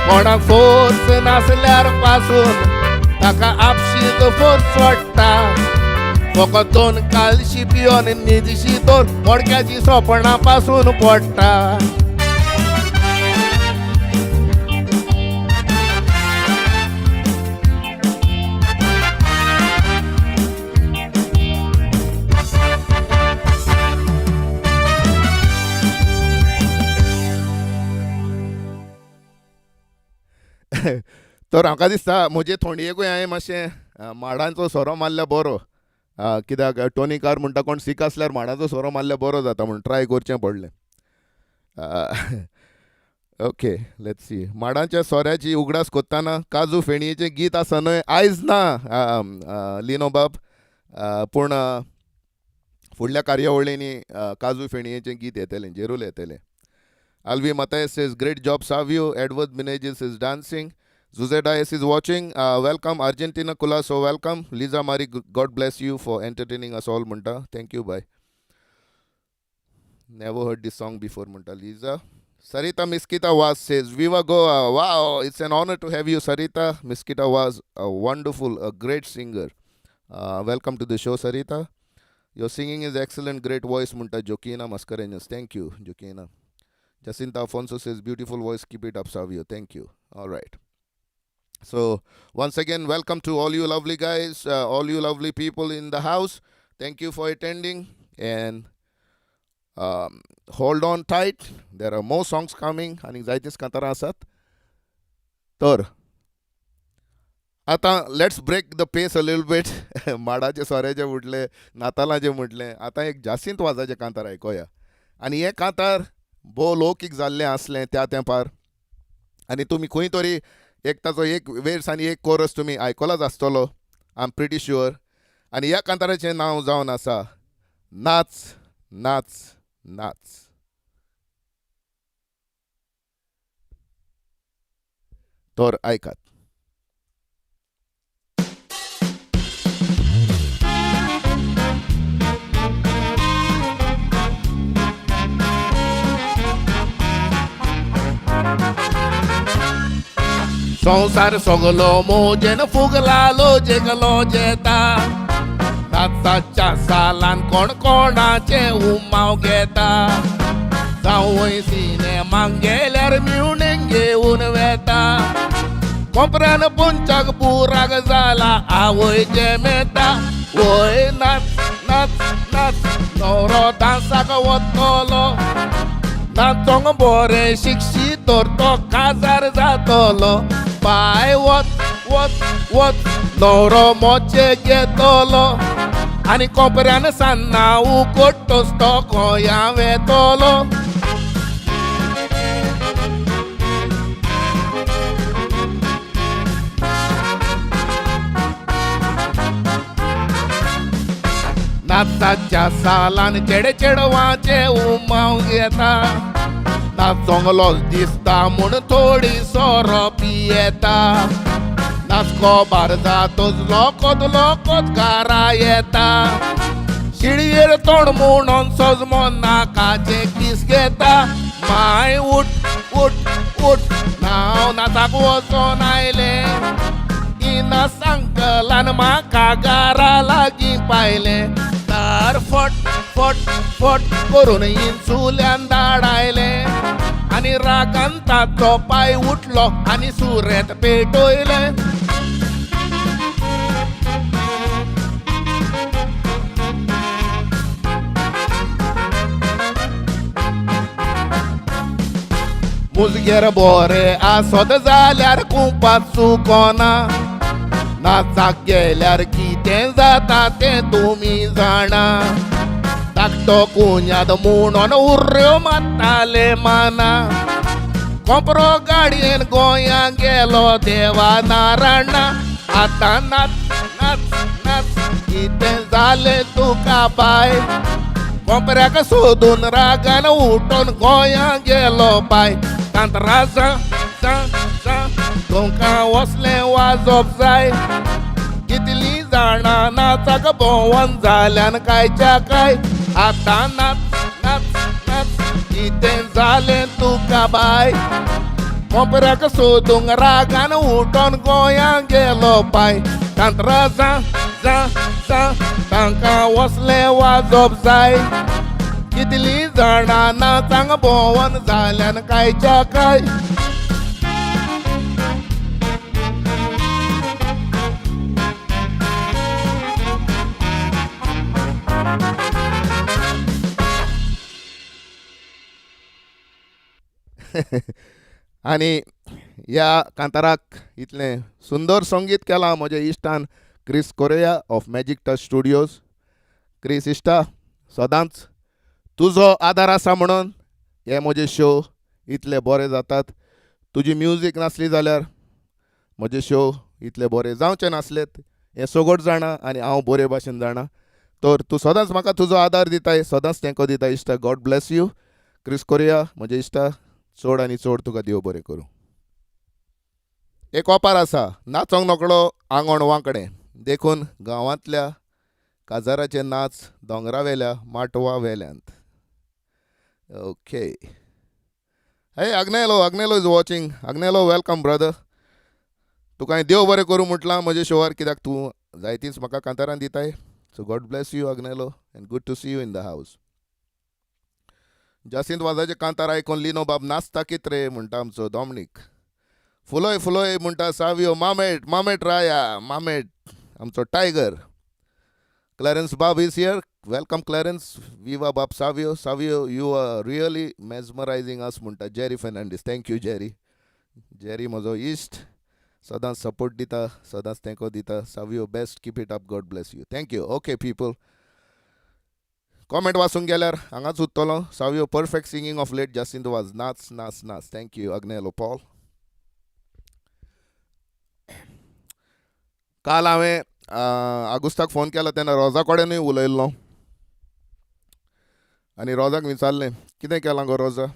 कोणाक फोर्स नासल्यार पासून ताका आपशीच फोर्स चोडटा. फकत 2 कालशी पियोन न्हिदशी तर मडक्याची सोपणा पासून पडटा. तर म्हाका दिसता म्हजे थोंडयेकूय हांवें मातशें माडांचो सोरो मारल्यार बरो. कित्याक टोनिकार म्हणटा कोण सीक आसल्यार माडाचो सोरो मारल्यार बरो जाता म्हूण ट्राय करचें पडलें. Okay, let's see. माडांच्या सोऱ्याची उगडास कोत्ताना काजू फेणयेचें गीत आसा न्हय, आयज ना लिनो बाब, पूण फुडल्या कार्यावळींनी काजू फेणयेचें गीत येतलें, जरूर येतलें. Alvi Matthias says, great job, Savio. Edward Menezes is dancing. Zuzedais is watching. Welcome, Argentina Culaso, welcome. Lisa Marie, God bless you for entertaining us all, Munta. Thank you, bye. Never heard this song before, Munta. Lisa. Sarita Miskita Was says, Viva Goa. Wow, it's an honor to have you, Sarita. Miskita Was a wonderful, a great singer. Welcome to the show, Sarita. Your singing is excellent, great voice, Munta. Jokina Mascarenas. Thank you, Jokina. Jacinta Afonso says, beautiful voice, keep it up, Savio. Thank you. All right. So, once again, welcome to all you lovely guys, all you lovely people in the house. Thank you for attending. And hold on tight. There are more songs coming. And zaitis kantara asat. Tor. Ata, let's break the pace a little bit. Madache soreje mutले, Natalaje mutले. Ata ek Jacint wazaje kantara aikoya. आणि हे कांतार भोव लौकीक जाल्लें आसलें त्या तेंपार. आनी तुमी खंय तरी एक ताचो एक वेर्स आनी एक कोरस तुमी आयकलाच आसतलो, आय एम प्रिटी शुअर. आनी ह्या कांताराचें नांव जावन आसा नाच नाच नाच. तर आयकात. संसार सगलो मोजेन फुगलालो जेगलो जेता. नाचाच्या सालान कोण कोणाचे उमाव घेता जावं सिनेमाक गेल्यार म्युणीक घेवन वेता कोपऱ्यान पोंचाक बुराक जाला आवयचे मेता वय नाच नाच नाच नवरो डान्साक वतलो नाचोंक बरें शिक्षीत तर तो काजार जातलो पाय वत वत वत नवरो मोचे घेतलो आनी कोपऱ्यान सान्ना उकोट्टोस तो गोंया वेतलो नाचाच्या सालान चेडे चेडवाचे उमाव घेता नाचोंगलोच दिसता म्हूण थोडी सोरो पियेता नाचको बार जातोच लोकोत लोकोत घरा येता शिडयेर तोंड म्हणून सजमो नाकाचे किस घेता माय उठ उठ उठ नांव नाचाक वचोन आयले इना सांकलान म्हाका घरा लागीं पायले तार फट फट फट करून इंसुल्यान धाडायले आनी रागान ताचो पाय उठलो आनी सुरेत पेटयले मुजगेर बरें आसत जाल्यार कुंपात चुकोना नाचाक गेल्यार कितें जाता तें तुमी जाणा धाकटो कुंयाद म्हणून उर्ऱ्यो मारताले माना कोपरो गाडयेन गोंया गेलो देवा नारायणा आतां नाच नाच नाच कितें जालें तुका बाय कोपऱ्याक सोदून रागान उठून गोंया गेलो बाय कांतरा जा जा जा तुमकां वसलें वाजोवप जाय कितलीं जाणां नाचाक भोंवन जाल्यान कांयच्या काय आतां नाच नाच नाच कितें जालें तुका बाय कोपऱ्याक सोदूंक रागान उठोन गोंया गेलो पाय कांतरा जा जा जा तांकां वसलें वाजोवप जाय कितलीं जाणां नाचांक भोंवन जाल्यान कांयच्या काय आनी ह्या कांताराक इतलें सुंदर संगीत केलां म्हज्या इश्टान Chris Correia of Magic Touch Studios Chris इश्टा सदांच तुजो आदार आसा म्हणून हे म्हजे शो इतले बरे जातात तुजी म्युजीक नासली जाल्यार म्हजे शो इतले बरे जावचे नासलेत हें सगळ्योच जाणा आनी हांव बरे भाशेन जाणा तर तूं सदांच म्हाका तुजो आदार दिताय सदांच तेंको दिता इश्टा God bless you Chris Correia म्हजे इश्टा चड आनी चड तुका देव बरें करूं एक ओपार आसा नाचोंक नकळो आंगण वांकडें देखून गांवांतल्या काजाराचे नाच दोंगरावेल्या माटवा वेल्यांत okay hey Agnelo is watching Agnelo welcome brother तुका हांवें देव बरें करूं म्हटलां म्हज्या शोवार कित्याक तूं जायतींच म्हाका कांतारां दिताय so God bless you Agnelo and good to see you in the house Jacint वाजाचे कांतार आयकून लिनो बाब नाचता कित रे म्हणटा आमचो डॉमनीक फुलोय फुलोय म्हणटा सावियो मामेट मामेट राया मामेट आमचो टायगर क्लॅरन्स बाब is here welcome Clarence viva बाब Savio Savio you are really mesmerizing us म्हणटा Jerry Fernandes thank you Jerry Jerry म्हजो इश्ट सदांच सपोर्ट दिता सदांच तेंको दिता Savio best keep it up God bless you thank you okay people comment वाचूंक गेल्यार हांगाच उत्तलो Savio perfect singing of late Jacint Vaz नाच नाच नाच थँक्यू अग्नेलो पॉल काल हांवें आगुस्ताक फोन केलो तेन्ना रोजा कडेनूय उलयल्लो आनी रोजाक विचारलें कितें केलां गो रोजा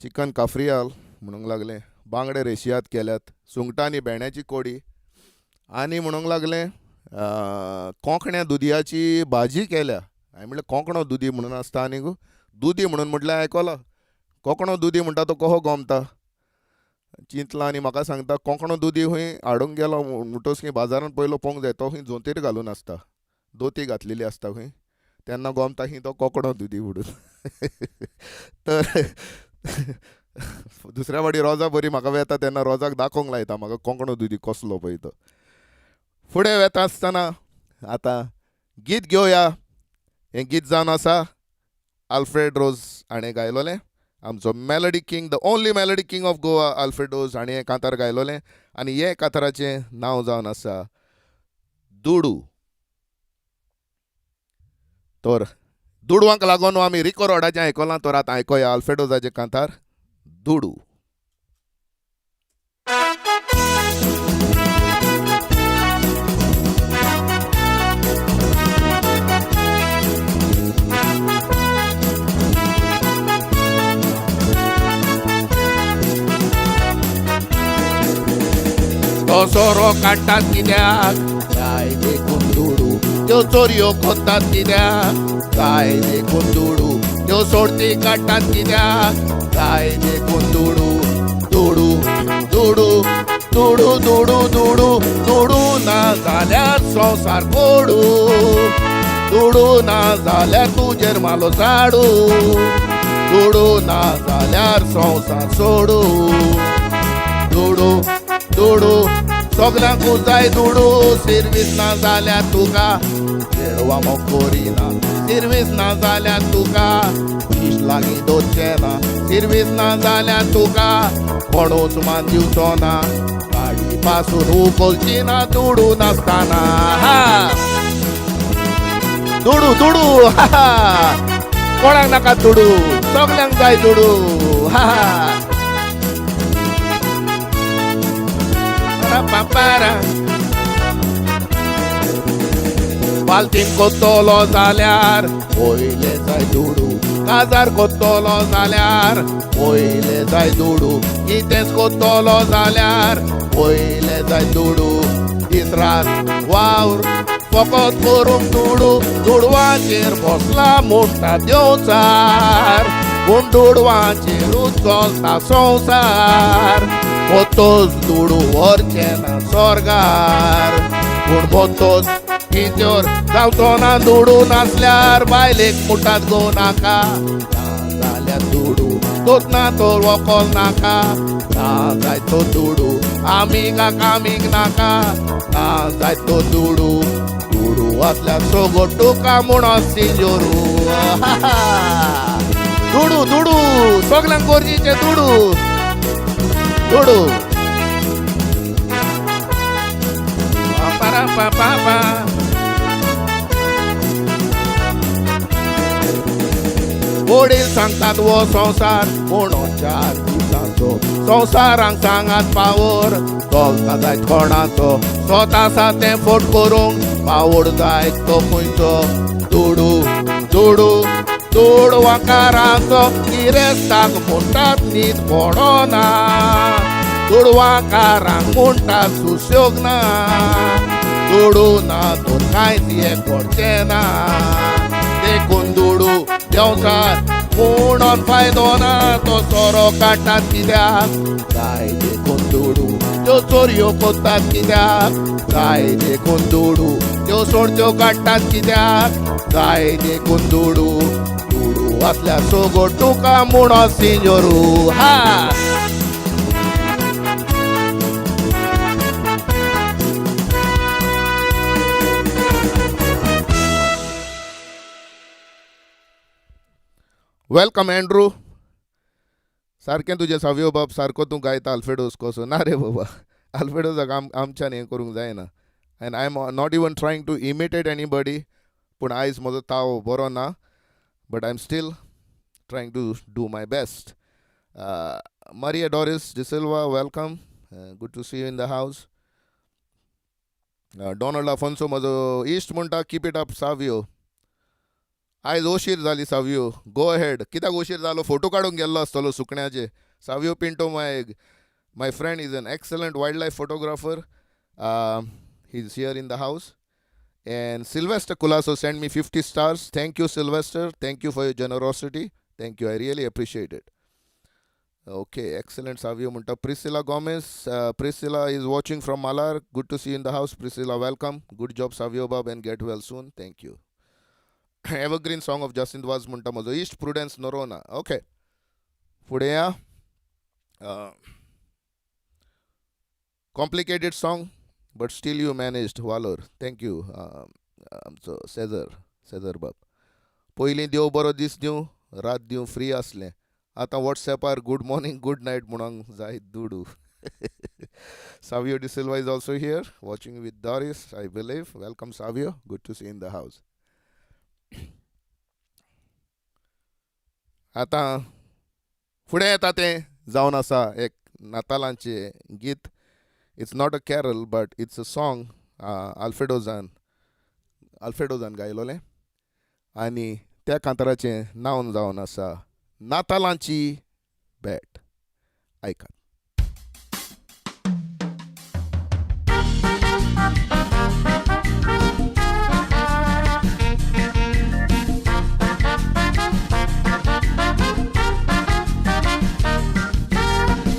चिकन काफ्रियाल म्हणूंक लागलें बांगडे रेशियात केल्यात सुंगटां आनी भेंड्याची कोडी आनी म्हणूंक लागलें कोंकण्या दुदयाची भाजी केल्या हांवें म्हणलें कोंकणो दुदी म्हणून आसता आनी दुदी म्हणून म्हटल्यार आयकलां कोंकणो दुदी म्हणटा तो कहो गोमता चिंतला आनी म्हाका सांगता कोंकणो दुदी खंय हाडूंक गेलो म्हणटच खंय बाजारांत पयलो पळोवंक जाय तो खंय जोंतेर घालून आसता धोती घातलेली आसता खंय तेन्ना गोमता ही तो कोंकणो दुदी उडून तर दुसऱ्या फावटी रोजां बरी म्हाका वेता तेन्ना रोजाक दाखोवंक लायता म्हाका कोंकणो दुदी कसलो पळय तो. फुडें वेता आसतना आतां गीत घेवया. हें गीत जावन आसा आल्फ्रेड रोज हाणें गायलोलें. आमचो melody king, the only melody king of Goa Alfred Rose हाणें हें कांतार गायलोलें. आनी हे कांताराचें नांव जावन आसा दुडू. तर दुडवांक लागून आमी रिको रोडाचें आयकलां. तर आतां आयकोया आल्फ्रेड रोजाचें कांतार दुडू. तो सोरो काडटात कित्याक काय देखून दुडू. त्यो चोरयो खोदतात कित्याक काय देखून दुडू. त्यो सोडती काडटात कित्याक काय देखून दुडू. दुडू दुडू दुडू दुडू दुडू दुडू ना जाल्यार संवसार कोडू. दुडू ना जाल्यार तुजेर मालो झाडू. दुडू ना जाल्यार संवसार सोडू. दुडू दुडू सगल्यांकूच जाय दुडू. सर्वीस ना जाल्यार तुका चेडवा मोकोरिना. सर्वीस ना जाल्यार तुका इश्ट लागीं दोतचें ना. सर्वीस ना जाल्यार तुका कोणूच मान दिवचो ना. गाडी पासून उखलची ना दुडू नासतना. दुडू दुडू कोणाक नाका दुडू, सगल्यांक जाय दुडू. पालतीन कोत्तोलो जाल्यार पयले जाय दुडू. काजार कोत्तोलो जाल्यार पयले जाय दुडू. कितेंच कोत्तोलो जाल्यार पयले जाय दुडू. दीस रात वावर फकत करूंक दुडू. दुडवाचेर बसला मोठा देंवचार. पूण दुडवाचेरूच चलता संवसार. पोतोच दुडू व्हरचें ना स्वर्गार. पूण पोतोच कित्योर जावचो ना दुडू नासल्यार बायलेक मुठात घेवं नाका. ना जाल्यार दुडू दोतना तो वोकोल नाका. ना जाय तो दुडू आमीगाक आमीग नाका. ना जाय तो दुडू. दुडू आसल्यार सोगोट तुका म्हणो सिंजोरू. दुडू दुडू सगल्यांक गरजेचें दुडू. दुडू वडील सांगतात वो संवसार म्हणून 4 दिसांचो. संवसारांक सांगात पावर चलता जाय कोणाचो. स्वता आसा तें फोट करूंक पावड जाय तो खंयचो. दुडू दुडू दुडवाकारांचो गिरेस्ताक म्हणटात न्हीद पडना. दुडवाकारांक म्हणटात सुशोग ना. दुडू ना तर कांयच हे करचें ना. देखून दुडू देंवचार म्हणून फायदो ना. तो सोरो काडटात कित्याक काय देखून दुडू. त्यो चोरयो कोत्तात कित्याक काय देखून दुडू. त्यो सोडच्यो काडटात कित्याक काय देखून दुडू. दुडू आसल्यार सोगोट तुका म्हणो सिंजोरू. Welcome Andrew. सारकें तुजें सावियो बाब सारको तूं गायता आल्फ्रेडोस कसो. ना रे बाबा आल्फ्रेडोसाक आमच्यान हें करूंक जायना. And I am not even trying to imitate anybody. पूण आयज म्हजो ताव बरो ना. But I am still trying to do my best. Maria Doris De Silva, welcome. Good to see you in the house. Donald Afonso म्हजो इश्ट म्हणटा keep it up Savio. आयज उशीर जाली सावियो. Go ahead. कित्याक उशीर जालो? फोटो काडूंक गेल्लो आसतलो सुकण्याचे. Savio Pinto my friend is an excellent wildlife photographer. He is here in the house. And Sylvester Culasso sent me 50 stars. Thank you, Sylvester. Thank you for your generosity. Thank you. I really appreciate it. Okay, excellent, Savio Munta. Priscilla Gomez. Priscilla is watching from Malar. Good to see you in the house. Priscilla, welcome. Good job, Savio Bab, and get well soon. Thank you. Evergreen song of Justin was Munta Mozo. East Prudence Norona. Okay. Fudea. Uh, complicated song, but still you managed. Valor. Thank you. So Cesar Bab. पयलीं देव बरो दीस दिवं रात दिवं free असलें आतां वॉट्सॅपार good morning good night म्हणूंक जाय दुडू Savio De Silva is also here watching with Doris, I believe. Welcome, Savio. Good to see you in the house. आतां फुडें येता तें जावन आसा एक नातालांचें गीत. It's not a carol but it's a song आल्फ्रेडोजान गायलोलें आनी त्या कांताराचें नांव जावन आसा नातालांची बॅट. ऐकात.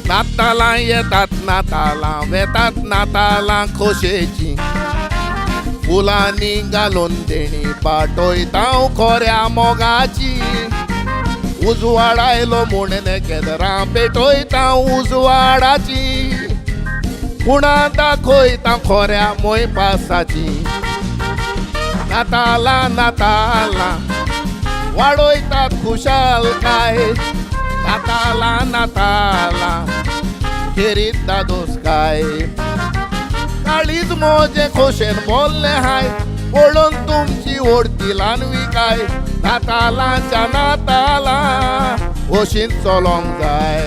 नातालां येतात नातालां वेतात नातालां खोशेची फुलांनी घालून देणी पाटोयता खोऱ्या मोगाची उजवाड आयलो म्हूण केदरां पेटोयता उजवाडाची खुणां दाखोयता खोऱ्या मोयपासाची नातालां नातालां वाडोयतात खुशालकाय नातालां नातालां खेरीत दादोसकाय काळीज मोजे खोशेन बोलले हाय पळोवन तुमची ओडतिलान विकाय नातालांच्या नातालां ओशीन चलोंक जाय.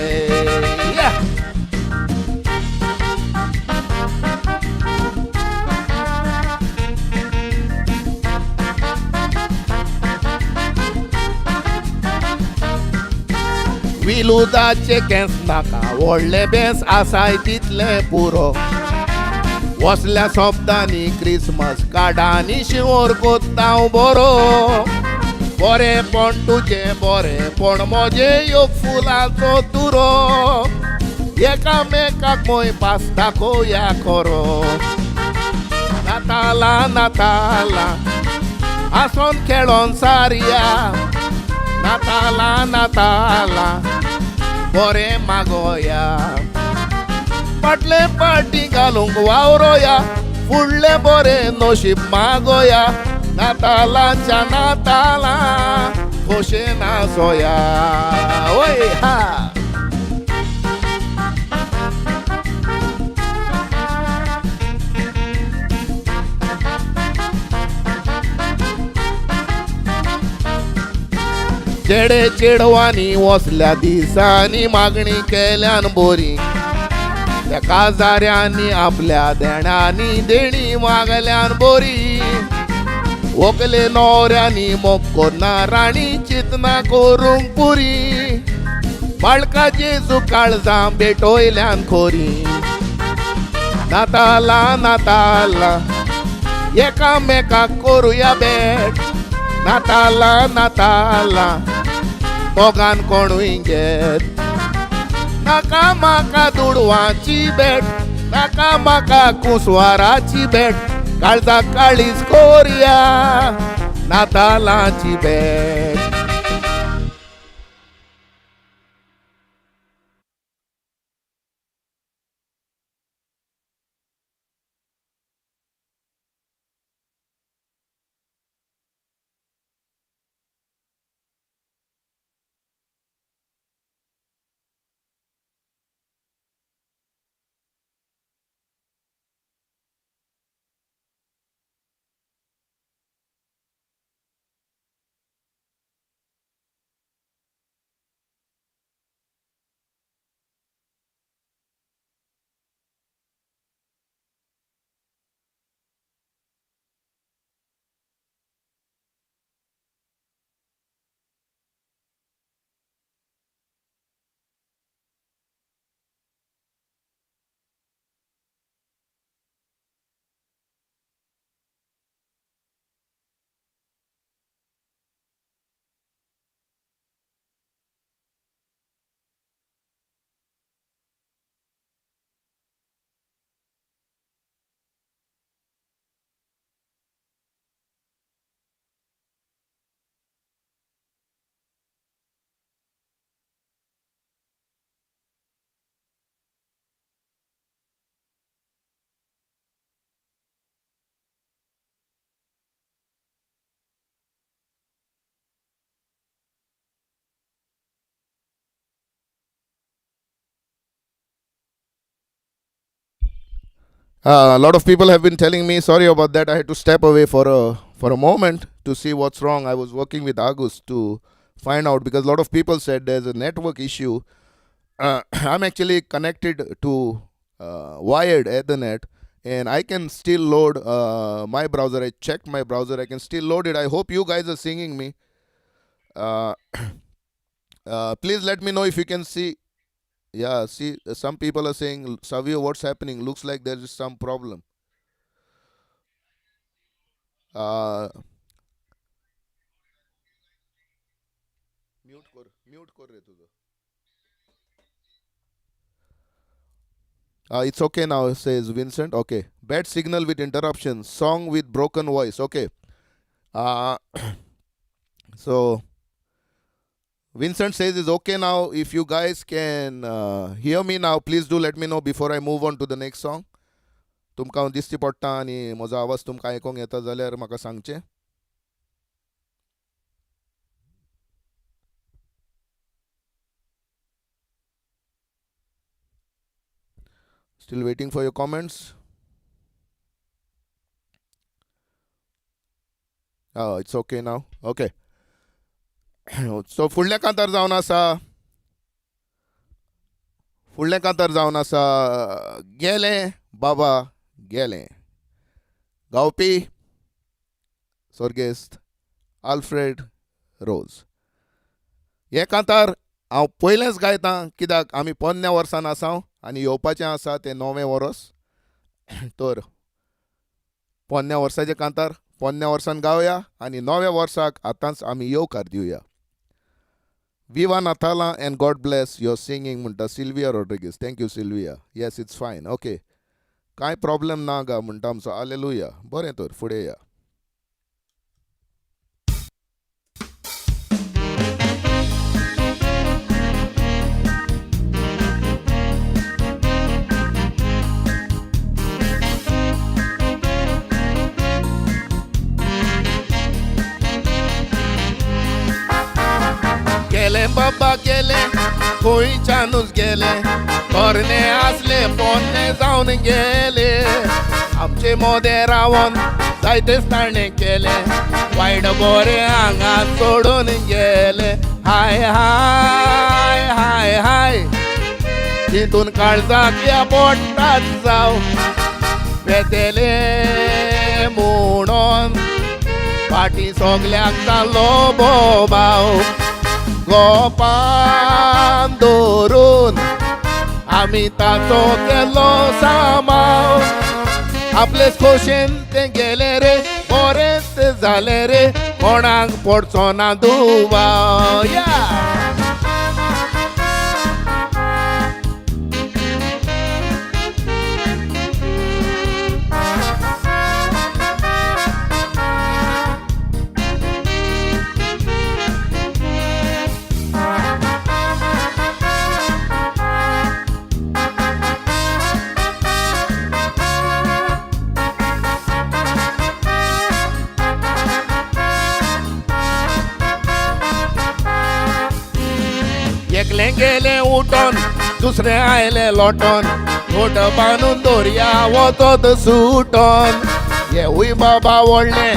विलुदाचे केंस नाका व्हडले बेंस आसाय तितले पुरो वसल्या शब्दांनी क्रिसमस कार्डांनी शिवोर कोत्ता बरो बरेपण तुजें बरेपण म्हजें योग फुलांचो तुरो एकामेकाक मोयपास दाखोवया खरो नातालां नातालां हांसोन खेळोन सारया नातालां नातालां बरें मागोया फाटले पाटी घालूंक वावरोया फुडले बरें नशीब मागोया नातालांच्या नातालां खोशेन आसोया. ओय हा चेडे चेडवांनी वसल्या दिसांनी मागणी केल्यान बरी त्या काजाऱ्यांनी आपल्या देण्यांनी देणी मागल्यान बरी व्हंकले न्हवऱ्यांनी मोग करना राणी चिंतना करूंक पुरी बाळका जेजू काळजां भेटोयल्यान खोरी नातालां नातालां एकामेकाक करुया भेट नातालां नातालां मोगान कोणूय घेत नाका म्हाका दुडवांची भेट नाका म्हाका कुंसवाराची भेट काळजाक काळीज कोरया नातालांची भेट. A lot of people have been telling me, sorry about that. I had to step away for a moment to see what's wrong. I was working with August to find out because a lot of people said there's a network issue. I'm actually connected to wired Ethernet, and I can still load my browser. I checked my browser. I can still load it. I hope you guys are seeing me. Uh, please let me know if you can see. Yeah, see, some people are saying, Savio, what's happening? Looks like there is some problem. Uh, mute kor re tuझं. It's okay now, says Vincent. Okay. Bad signal with interruptions. Song with broken voice. Okay. Uh, so Vincent says it's okay now. If you guys can hear me now, please do let me know before I move on to the next song. तुमकां हांव दिसची पडटा आनी म्हजो आवाज तुमकां आयकोंक येता जाल्यार म्हाका सांगचें. Still waiting for your comments. Oh, it's okay now. Okay. So फुडल्या कांतार जावन आसा. फुडल्या कांतार जावन आसा गेलें बाबा गेलें. गावपी सर्गेस्त आल्फ्रेड रोज. हे कांतार हांव पयलेंच गायतां कित्याक आमी पोन्न्या वर्सान आसा आनी येवपाचें आसा तें 9वें वर्स. तर पोन्न्या वर्साचें कांतार पोन्न्या वर्सान गावया आनी 9व्या वर्साक आतांच आमी येवकार दिवया. Viva Natala and God bless your singing म्हणटा Savio Rodrigues. Thank you Sylvia. Yes, it's fine. Okay. कांय प्रॉब्लेम ना गा म्हणटा आमचो. हालेलुया. बरें तर फुडें या. गेले बाबा गेले खंयच्यानूच गेले. torne असले पोन्ने जावन गेले. आमचे मोदे रावोन जायतेच ताणे केले. वायट बरे हांगा सोडून गेले. हाय हाय हाय हाय तितून काळजाक या पोट्टात जाव पेतेले म्हणून पाटी सोगल्याक जालो बोबाव. गोपान दवरून आमी ताचो केलो सांबाळ. आपलेच खोशेन ते गेले रे बरेंच जाले रे कोणाक पडचो ना दुबाव. एकले गेले उठोन दुसरे आयले लोटोन. घोट बांदून दर्या वचत सुटोन. येवूय बाबा व्हडले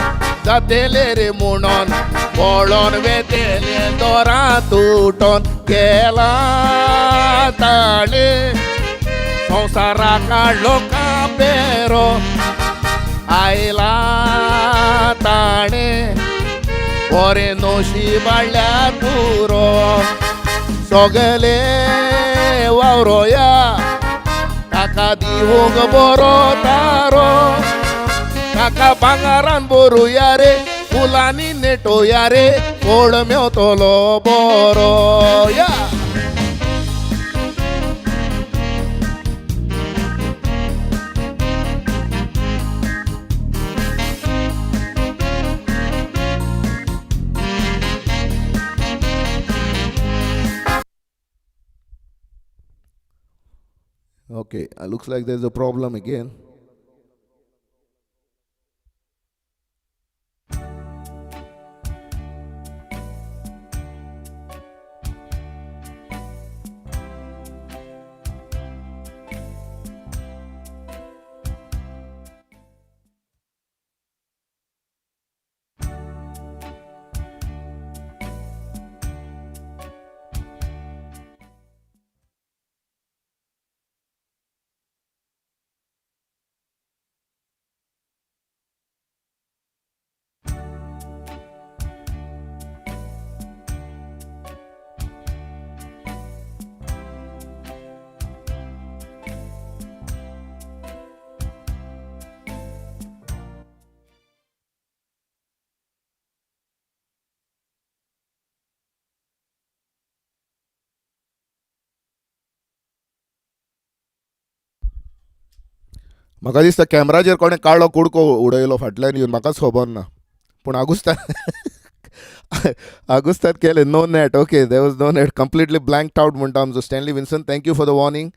जातेले रे म्हणोन पळोन वेतेले दोरां तुटोन. गेला ताणे संवसाराक काडलो कापेरो. आयला ताणे बरें नशीब हाडल्या पुरो. सोगले वावरोया ताका दिवंक बरो तारो. ताका भांगारान भरुया रे फुलांनी नेटोया रे कोळ मेवतलो बरो. Okay, looks like there's a problem again. म्हाका दिसता कॅमेराचेर कोणें काळो कुडको उडयलो फाटल्यान येवन, म्हाकाच खबर ना. पूण आगुस्तान केलें no net. Okay, there was no net, completely blanked out म्हणटा आमचो Stanley Vinson. Thank you for the warning.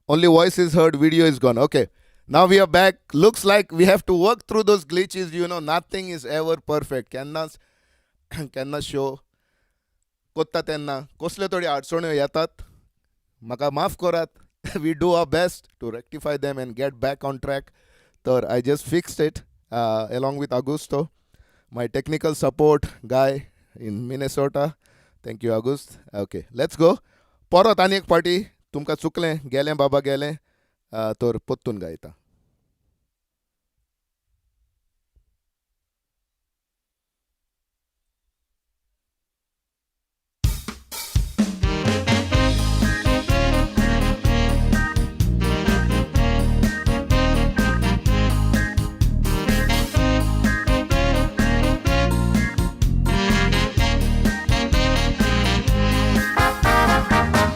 Only voice is heard, video is gone. Okay, now we are back. Looks like we have to work through those glitches. Nothing is ever perfect. Kenna show कोत्ता तेन्ना कसल्यो तरी अडचण्यो येतात, म्हाका माफ करात. We do our best to rectify them and get back on track. तर I just fixed it along with Augusto, my technical support guy in Minnesota. Thank you, August. Okay, let's go. परत आनी एक पाटी तुमकां चुकलें, गेलें बाबा गेलें, तर पोत्तून गायता.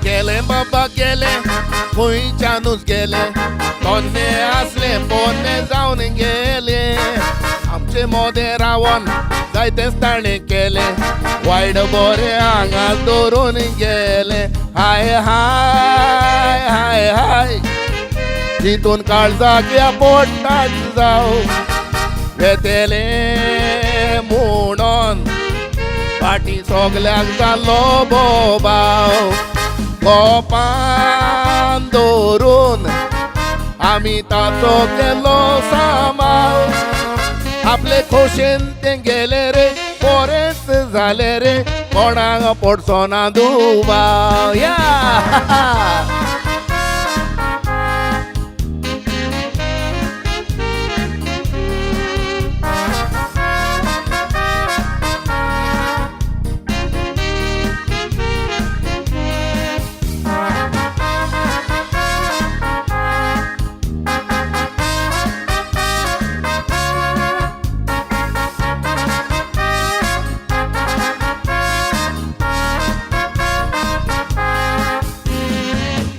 गेले बाबा गेले, खंयच्यानूच गेले, तोन्ने आसले पोन्ने जावन गेले. आमचे मोदे रावण जायतेच ताणें केले, वायट बरे हांगा दवरून गेले. हाय हाय हाय हाय, तितून काळजाक या पोटाक जावं वेतेले म्हणून फाटी सोगल्याक जालो बोबाव. कोपान दवरून आमी ताचो केलो सांबाळ. आपले खोशेन ते गेले रे, बरेच जाले रे, कोणाक पडचो ना दुबाव. या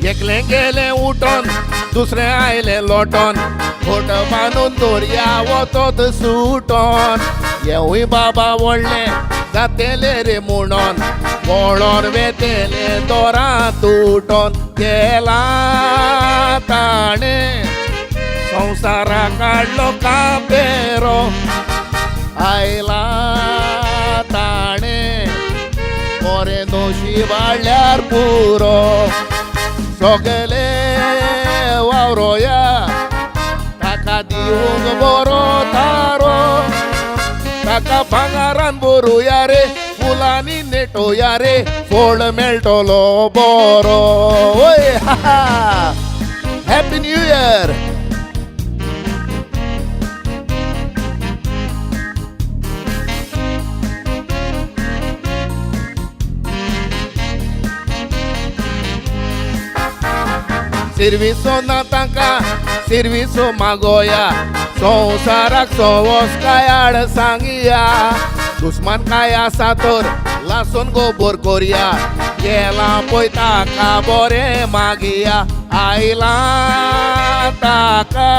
एकले गेले उठोन, दुसरे आयले लोटोन, खोट बांदून दोरया वतत सुटोन. येवूय बाबा व्हडले जातेले रे म्हणोन, वळोन वेतेले दोरां तुटोन. गेला ताणे संवसारा काडलो कापेरो, आयला ताणे बरे नशीब हाडल्यार पुरो. सोगले वावरोया ताका दिवंक बरो थारो, ताका भांगारान भरुया रे, फुलांनी नेटोया रे, फळ मेळटलो बरो. ओय हा, happy new year. Serviço na tanca, serviço magoya, संवसाराक सवस काय आड सांगिया. दुस्मान काय आसा तर लासून गोबर कोरया, गेला पळय ताका बरें मागिया. आयला ताका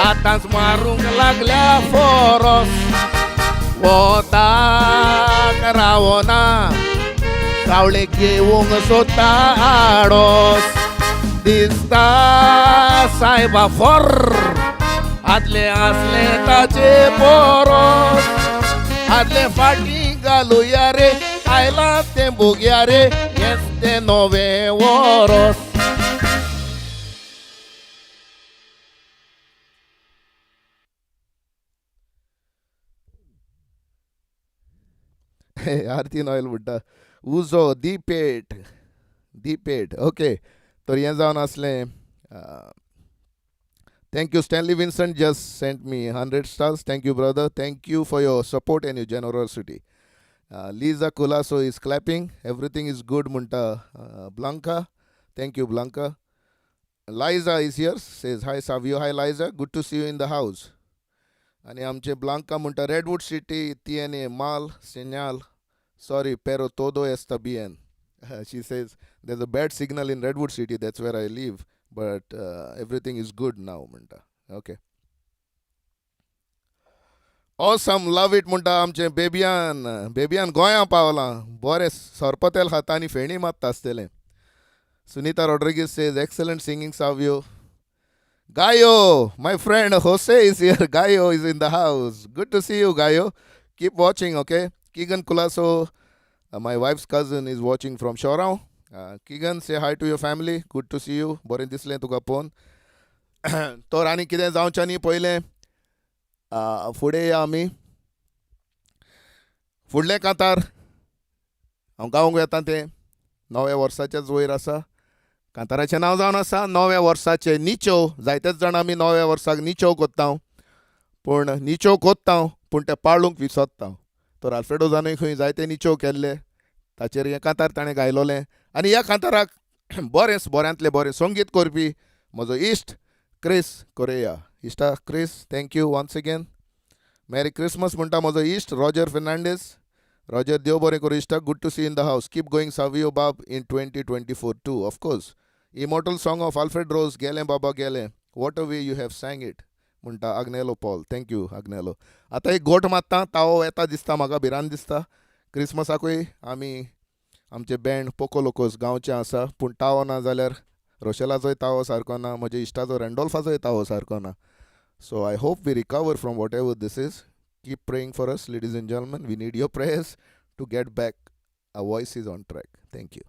आतांच मारूंक लागल्या फरोस, वताक रावना सावळे घेवंक सोदता आडोस. दिसता सायबा फोर, आदले आसले ताचे पोरोस. आदले फाटी घालुया रे, आयला ते भोगया रे, हेच ते नवे वरोस. आरतीन ऑयल म्हणटा उजो दीपेट. ओके, तर हें जावन आसलें. Thank you, Stanley Vincent just sent me 100 stars. Thank you, brother. Thank you for your support and your generosity. Lisa Colasso is clapping. Everything is good, Munta. Blanca, thank you, Blanca. Liza is here, says hi Savio. Hi Liza, good to see you in the house. आणि आमचे Blanca Munta, Redwood City tiene mal señal. Sorry, pero todo está bien. She says there's a bad signal in Redwood City. That's where I live. But everything is good now म्हणटा. Okay. Awesome love it म्हणटा आमचे बेबियान गोंयां पावलां. बरें सोरपोतेल खाता आनी फेणी मारता आसतलें. Sunita Rodrigues says excellent singing, Savio. Gaio, my friend Jose is here. Gaio is in the house. Good to see you, Gaio. Keep watching, okay? Keegan Kulaso, my wife's cousin, is watching from Shorao. Keegan, say hi to your family. Good to see you. Borin disle तुका पोवन. तर आनी कितें जावचें न्ही पयलें फुडें या आमी. फुडलें कांतार हांव गावंक येता तें नव्या वर्साच्याच वयर आसा. कांताराचें नांव जावन आसा नव्या वर्साचे निचो. जायतेच जाण आमी नव्या वर्साक निचो कोत्ता. पूण निचो कोत्ता पूण तें पाळूंक विसरता. तर आल्फ्रेडोजानूय खंय जायते निचो केल्ले. ताचेर हें कांतार ताणें गायलोलें. आनी ह्या कांताराक बऱ्यांतलें बरें संगीत करपी म्हजो इश्ट क्रिस कोरेया. इश्टा Chris, thank you once again. Merry Christmas म्हणटा म्हजो इश्ट रॉजर फेर्नांडीस. रॉजर, देव बरें करूं इश्टा. Good to see in the house. Keep going Savio बाब in 2024 too. Of course immortal song of Alfred Rose, गेलें बाबा गेलें. What a way you have sung it म्हणटा आग्नेलो पॉल. थँक्यू आग्नेलो. आतां एक गोट मारता. तावो येता दिसता म्हाका, भिरांत दिसता. क्रिसमसाकूय आमी आमचे बँड पोको लोकोस गांवचें आसा. पूण तावो ना जाल्यार रोशेलाचोय तावो सारको ना. म्हज्या इश्टाचो रँडॉल्फाचोय तावो सारको ना. So I hope we recover from whatever this is. Keep praying for us, ladies and gentlemen. We need your prayers to get back our voices on track. Thank you.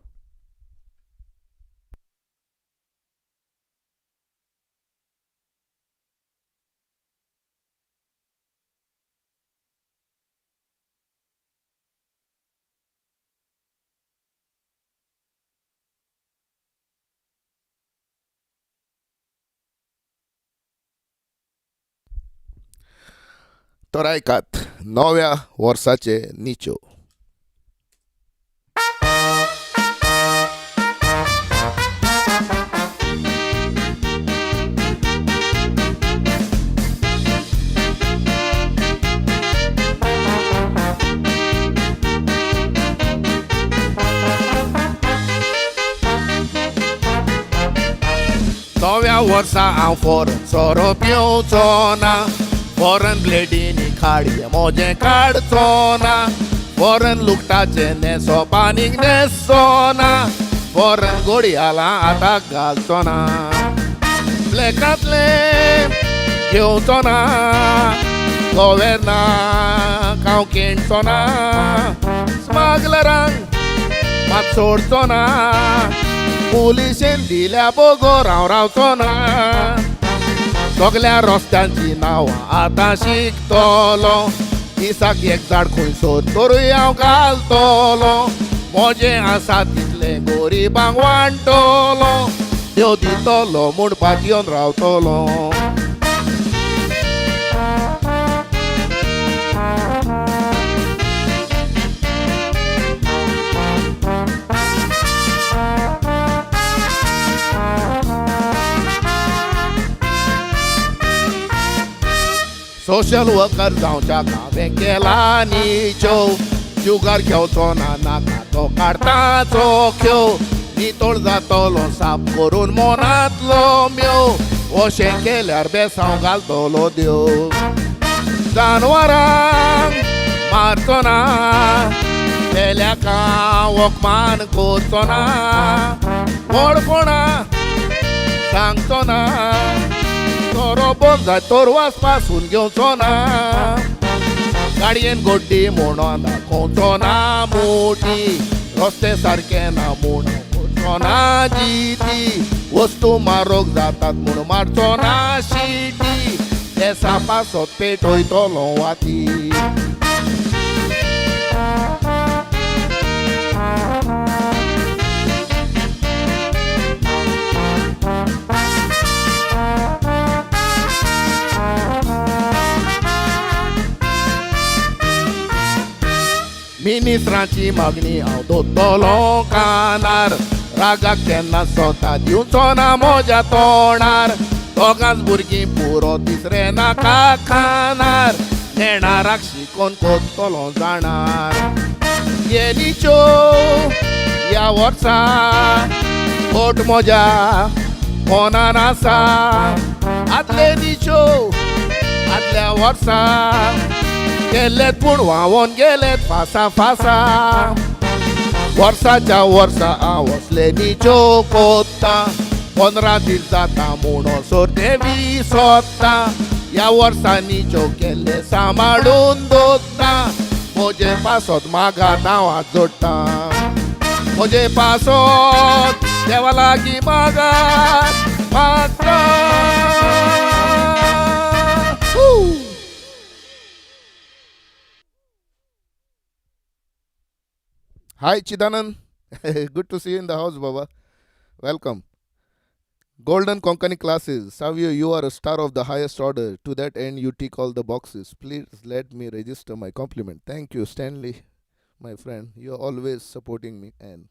तर ऐकात नव्या वर्साचे निचो. नव्या वर्सा हांव फॉरन सोरो पिवचो ना. फॉरन ब्लेडीनी खाडी मोजें काडचो ना. फॉरन लुकटाचे नेसो पानीक नेसो ना. फॉरन घोडयालां आतां घालचो ना. ब्लॅकांतले घेवचो ना. गोवेर्नाक हांव केणचो ना. स्मागलरांक मात सोडचो ना. पुलिशेन दिल्या बोगोर हांव रावचो ना. सगल्या रस्त्यांची नांवां आतां शिकतलो. दिसाक एक झाड खंयसर तरूय हांव घालतलो. म्हजें आसा तितलें गोरिबांक वांटतलो. देव दितलो म्हणपाक येवन रावतलो. सोशल वर्कर जावच्या हांवें केला निचो. जुगार घेवचो ना नाका तो काडटाचो खेव. नितळ जातलो साप करून मोनांतलो मेव. अशें केल्यार बेसांव घालतलो देव. जानवरांक मारचो ना. तेल्याका वखमान करचो ना. व्हडपणा सांगचो ना. तोरो बंद जाय तोर वाचपासून घेवचो ना. गाडयेन गोड्डी म्हणून दाखोवचो ना मोठी. रस्ते सारके ना म्हूण करचो ना जिती. वस्तू म्हारग जातात म्हूण मारचो ना शिटी. ते सापासोत पेटयतलो वाती. मिनिस्ट्रांची मागणी हांव दोतलो कानार. रागाक केन्ना स्वता दिवचो ना म्हज्या तोंडार. दोगांच भुरगीं पुरो तिसरें नाका खानार. नेणाराक शिकोवन कोत्तलो जाणार. ये निचो ह्या वर्सा खोट म्हज्या कोणान आसा आदले निशो आदल्या वर्सा गेलेत पूण व्हांवोन गेलेत फासा फासा वर्साच्या वर्सा हांव असले निजो कोत्ता 15 दीस जाता म्हूण असो देवी सोदता ह्या वर्सांनी ज्यो केल्ले सांबाळून दवरता म्हजे पासत म्हाका नांवां जोडटा म्हजे पासत देवा लागीं मागात मागता Hi Chidanand, good to see you in the house, Baba. Welcome. Golden Konkani classes. Savio, you are a star of the highest order. To that end, you tick all the boxes. Please let me register my compliment. Thank you, Stanley, my friend. You are always supporting me, and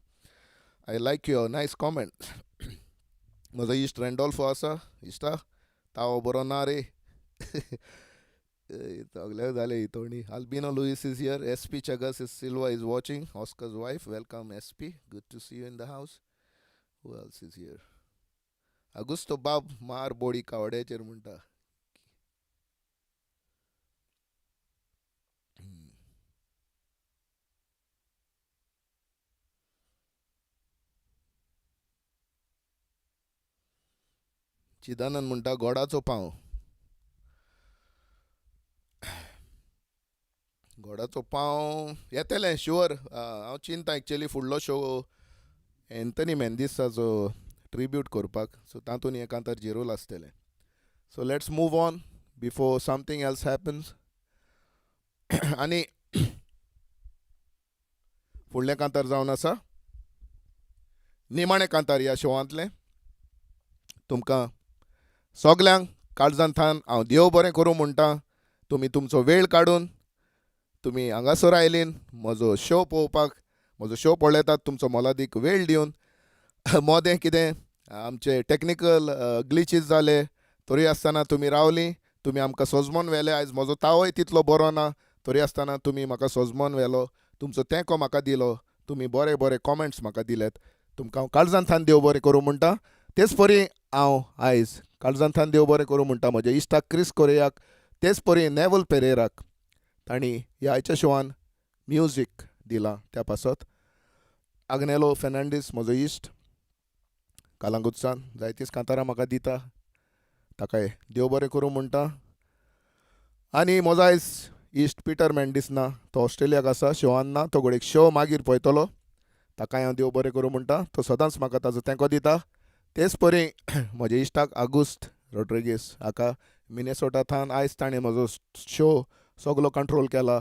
I like your nice comments. Maza ist Randolph asa, ista, tao boronare. Albino Luis is here. SP Chagas is Silva is watching. Oscar's wife. Welcome, SP. Good to see you in the house. Who else is here? Augusto Bab Mar Bodi Kavade Chermunta. Chidanan Munta Godacho Pao. गोडाचो पाव येतलें sure हांव चिंता actually फुडलो show Anthony मेंदिसाचो tribute करपाक so तातूंत हें कांतार जिरोल आसतलें so let's move on before something else happens आनी फुडलें कांतार जावन आसा निमाणें कांतार ह्या शोआंतलें तुमकां सगल्यांक काळजांतल्यान हांव देव बरें करूं म्हणटा तुमी तुमचो वेळ काडून तुमी हांगासर आयलीन म्हजो शो पळोवपाक म्हजो शो पळयतात तुमचो मोलादीक वेळ दिवन मोदें कितें आमचे टॅक्निकल ग्लिचीस जाले तरी आसतना तुमी रावलीं तुमी आमकां सोजमोन व्हेले आयज म्हजो तावय तितलो बरो ना तरी आसतना तुमी म्हाका सोजमोन व्हेलो तुमचो तेंको म्हाका दिलो तुमी बरे बरे कॉमेंट्स म्हाका दिलेत तुमकां हांव काळजांतल्यान देव बरें करूं म्हणटा तेच परी हांव आयज काळजांतल्यान देव बरें करूं म्हणटा म्हज्या इश्टाक क्रिस कोरेयाक तेच परी नेवल पेरेराक तांणी ह्या आयच्या शोवान म्युजीक दिलां त्या पासत आग्नेलो फेर्नांडीस म्हजो इश्ट कालांगुटसान जायतीच कांतारां म्हाका दिता ताकाय देव बरें करूं म्हणटा आनी म्हजो आयज इश्ट पिटर मेंडीस ना तो ऑस्ट्रेलियाक आसा शोवान ना तो घडीक शो मागीर पळयतलो ताकाय हांव देव बरें करूं म्हणटा तो सदांच म्हाका ताजो तेंको दिता तेच परी म्हज्या इश्टाक आगुस्ट रोड्रिगीस हाका मिनेसोटांतल्यान आयज ताणें म्हजो शो सगलो कंट्रोल केला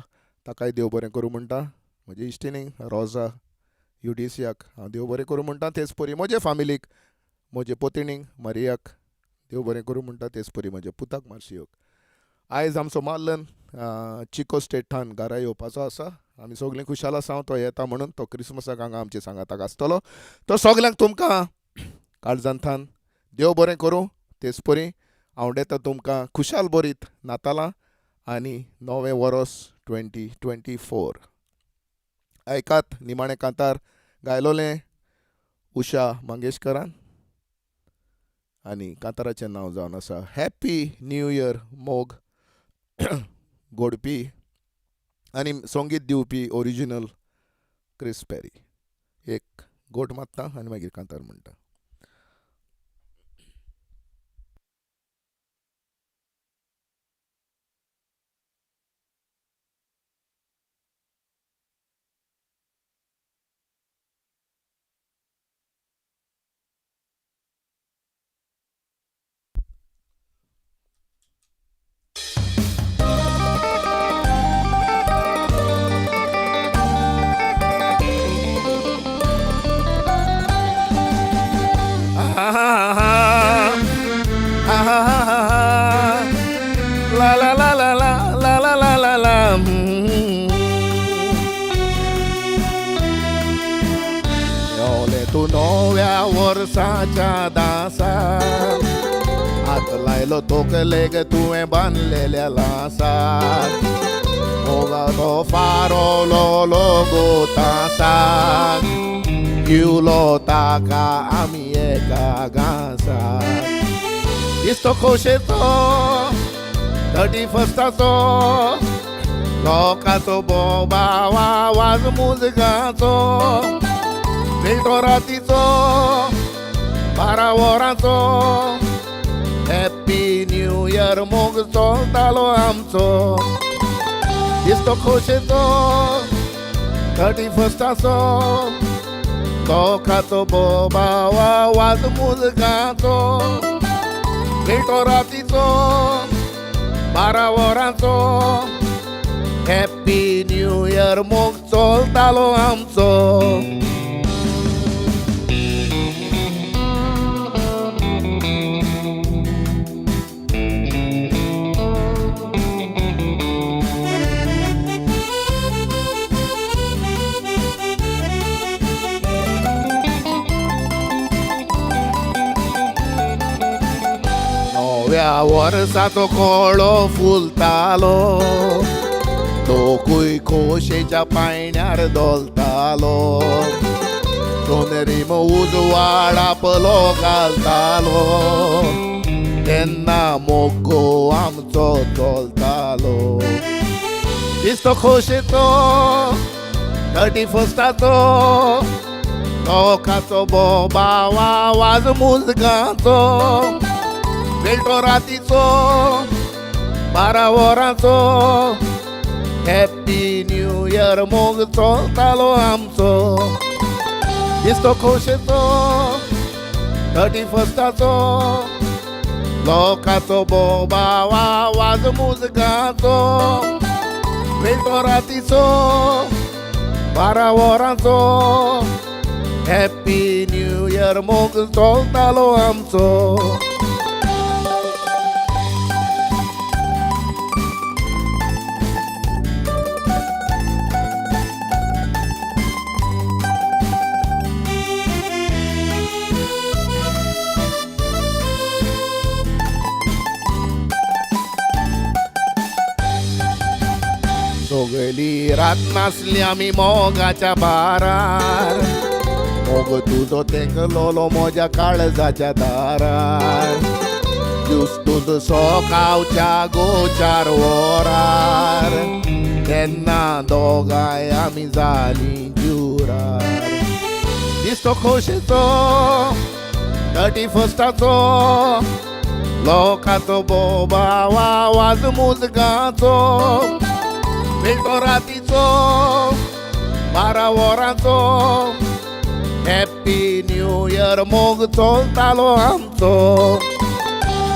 ताकाय देव बरें करूं म्हणटा म्हजे इश्टिनीक रोजा युडिसियाक हांव देव बरें करूं म्हणटा तेच परी म्हजे फॅमिलीक म्हजे पोतिणीक मारियाक देव बरें करूं म्हणटा तेच परी म्हज्या पुताक मार्शियोक आयज आमचो मार्लन चिको स्टेटान घरा येवपाचो आसा आमी सगलीं खुशाल आसा तो येता म्हणून तो क्रिसमसाक हांगा आमच्या सांगाताक आसतलो तो सगल्यांक तुमकां काळजांतल्यान देव बरें करूं तेच परी हांव देता तुमकां खुशाल बरीत नातालां आनी नवें वरोस 2024 ऐकात निमाणें कांतार गायलोलें उशा मंगेशकरान आनी कांताराचें नांव जावन आसा हॅप्पी न्यू इयर मोग गोडपी आनी संगीत दिवपी ओरिजिनल क्रिस पेरी एक गोट मात्ता आनी मागीर कांतार म्हणटा La la la la la la la la la la Yole tu novia वर्साच्या दासा हात लायलो तोकलेक तुवें बांदलेल्या लासाक मोगा तो फारो लोलो गोतासाक घेवलो ताका आमी एका घासार. दिसतो खोशेचो 31स्टाचो लोकांचो बोबाव आवाज मुजगाचो. मेळटो रातीचो 12 वरांचो. हॅप्पी न्यू इयर मोग चलतालो आमचो. दिसतो खोशेचो 31स्टाचो लोकांचो बोबाव आवाज मुजगाचो. मेळटो रातीचो 12 वरांचो. हॅप्पी न्यू इयर मोग चलतालो आमचो. नव्या वर्साचो कळो फुलतालो. लोकूय खोशेच्या पायण्यार दोलतालो. सोनेरीम उजवाड आपलो घालतालो. तेन्ना मोगो आमचो चलतालो. दिसतो खोशेचो 31स्टाचो लोकांचो बोबाव आवाज मुजगाचो. मेळटो रातीचो 12 वरांचो. हॅप्पी न्यू इयर मोग चलतालो आमचो. दिसतो खोशेचो 31स्टाचो लोकांचो बोबाव आवाज मुजगाचो. मेळटो रातीचो 12 वरांचो. हॅप्पी न्यू इयर मोग चलतालो आमचो. सगळी रात नाचली आमी मोगाच्या बारार. मोग तुजो तेंकलोलो म्हज्या काळजाच्या दारार. जुस्तूज सकाळच्या 4 वरार. तेन्ना दोगांय आमी जालीं जुरार. दिसतो खोशेचो 31स्टाचो लोकांचो बोबाव आवाज मुजगाचो. मेळटो रातीचो 12 वरांचो. हॅप्पी न्यू इयर मोग चलतालो आमचो.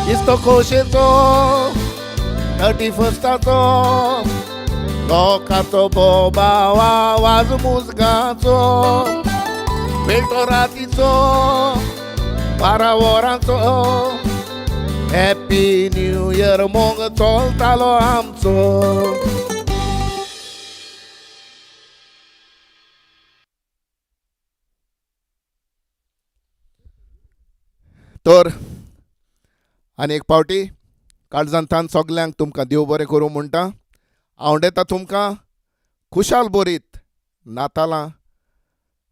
दिसतो खोशेचो 31स्टाचो लोकांचो बोबाव आवाज मुजगाचो. मेळटो रातीचो 12 वरांचो. हॅप्पी न्यू इयर मोग चलतालो आमचो. तर आनी एक पावटी काळजांतान सगल्यांक तुमकां देव बरें करूं म्हणटा. हांव उडयता तुमकां खुशाल बरीत नातालां.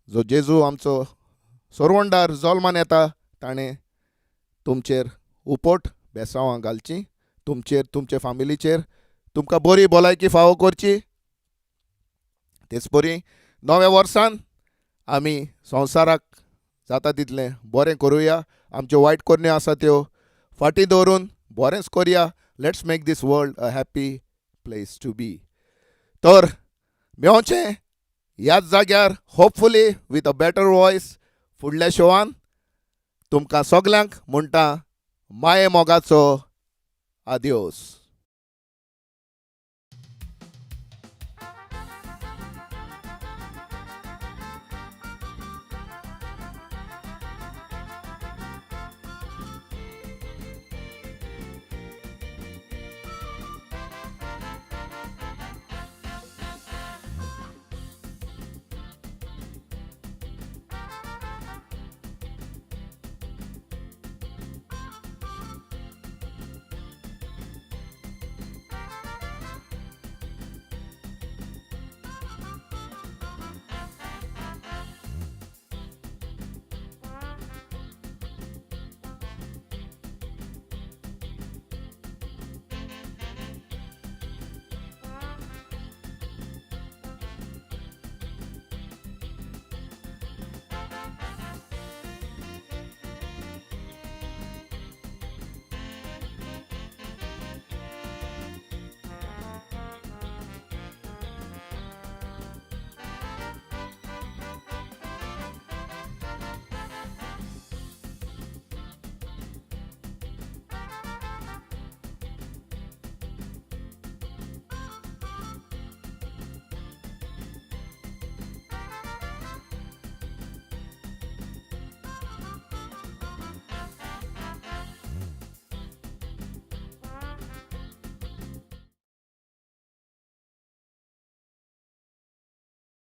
जो जेजू आमचो सोरवंडार जल्मान येता ताणें तुमचेर उपोट बेसांवां घालचीं. तुमचेर तुमचे फामिलीचेर तुमकां बरी भलायकी फावो करची. तेच बरी नव्या वर्सान आमी संवसाराक जाता तितलें बरें करुया. आमच्यो वायट कोन्यो आसा त्यो फाटीं दवरून बरेंच करया. Let's make this world a happy place to be. तर मेवचें ह्याच जाग्यार hopefully with a better voice फुडल्या शोवान. तुमकां सगल्यांक म्हणटा माये मोगाचो आदियोस.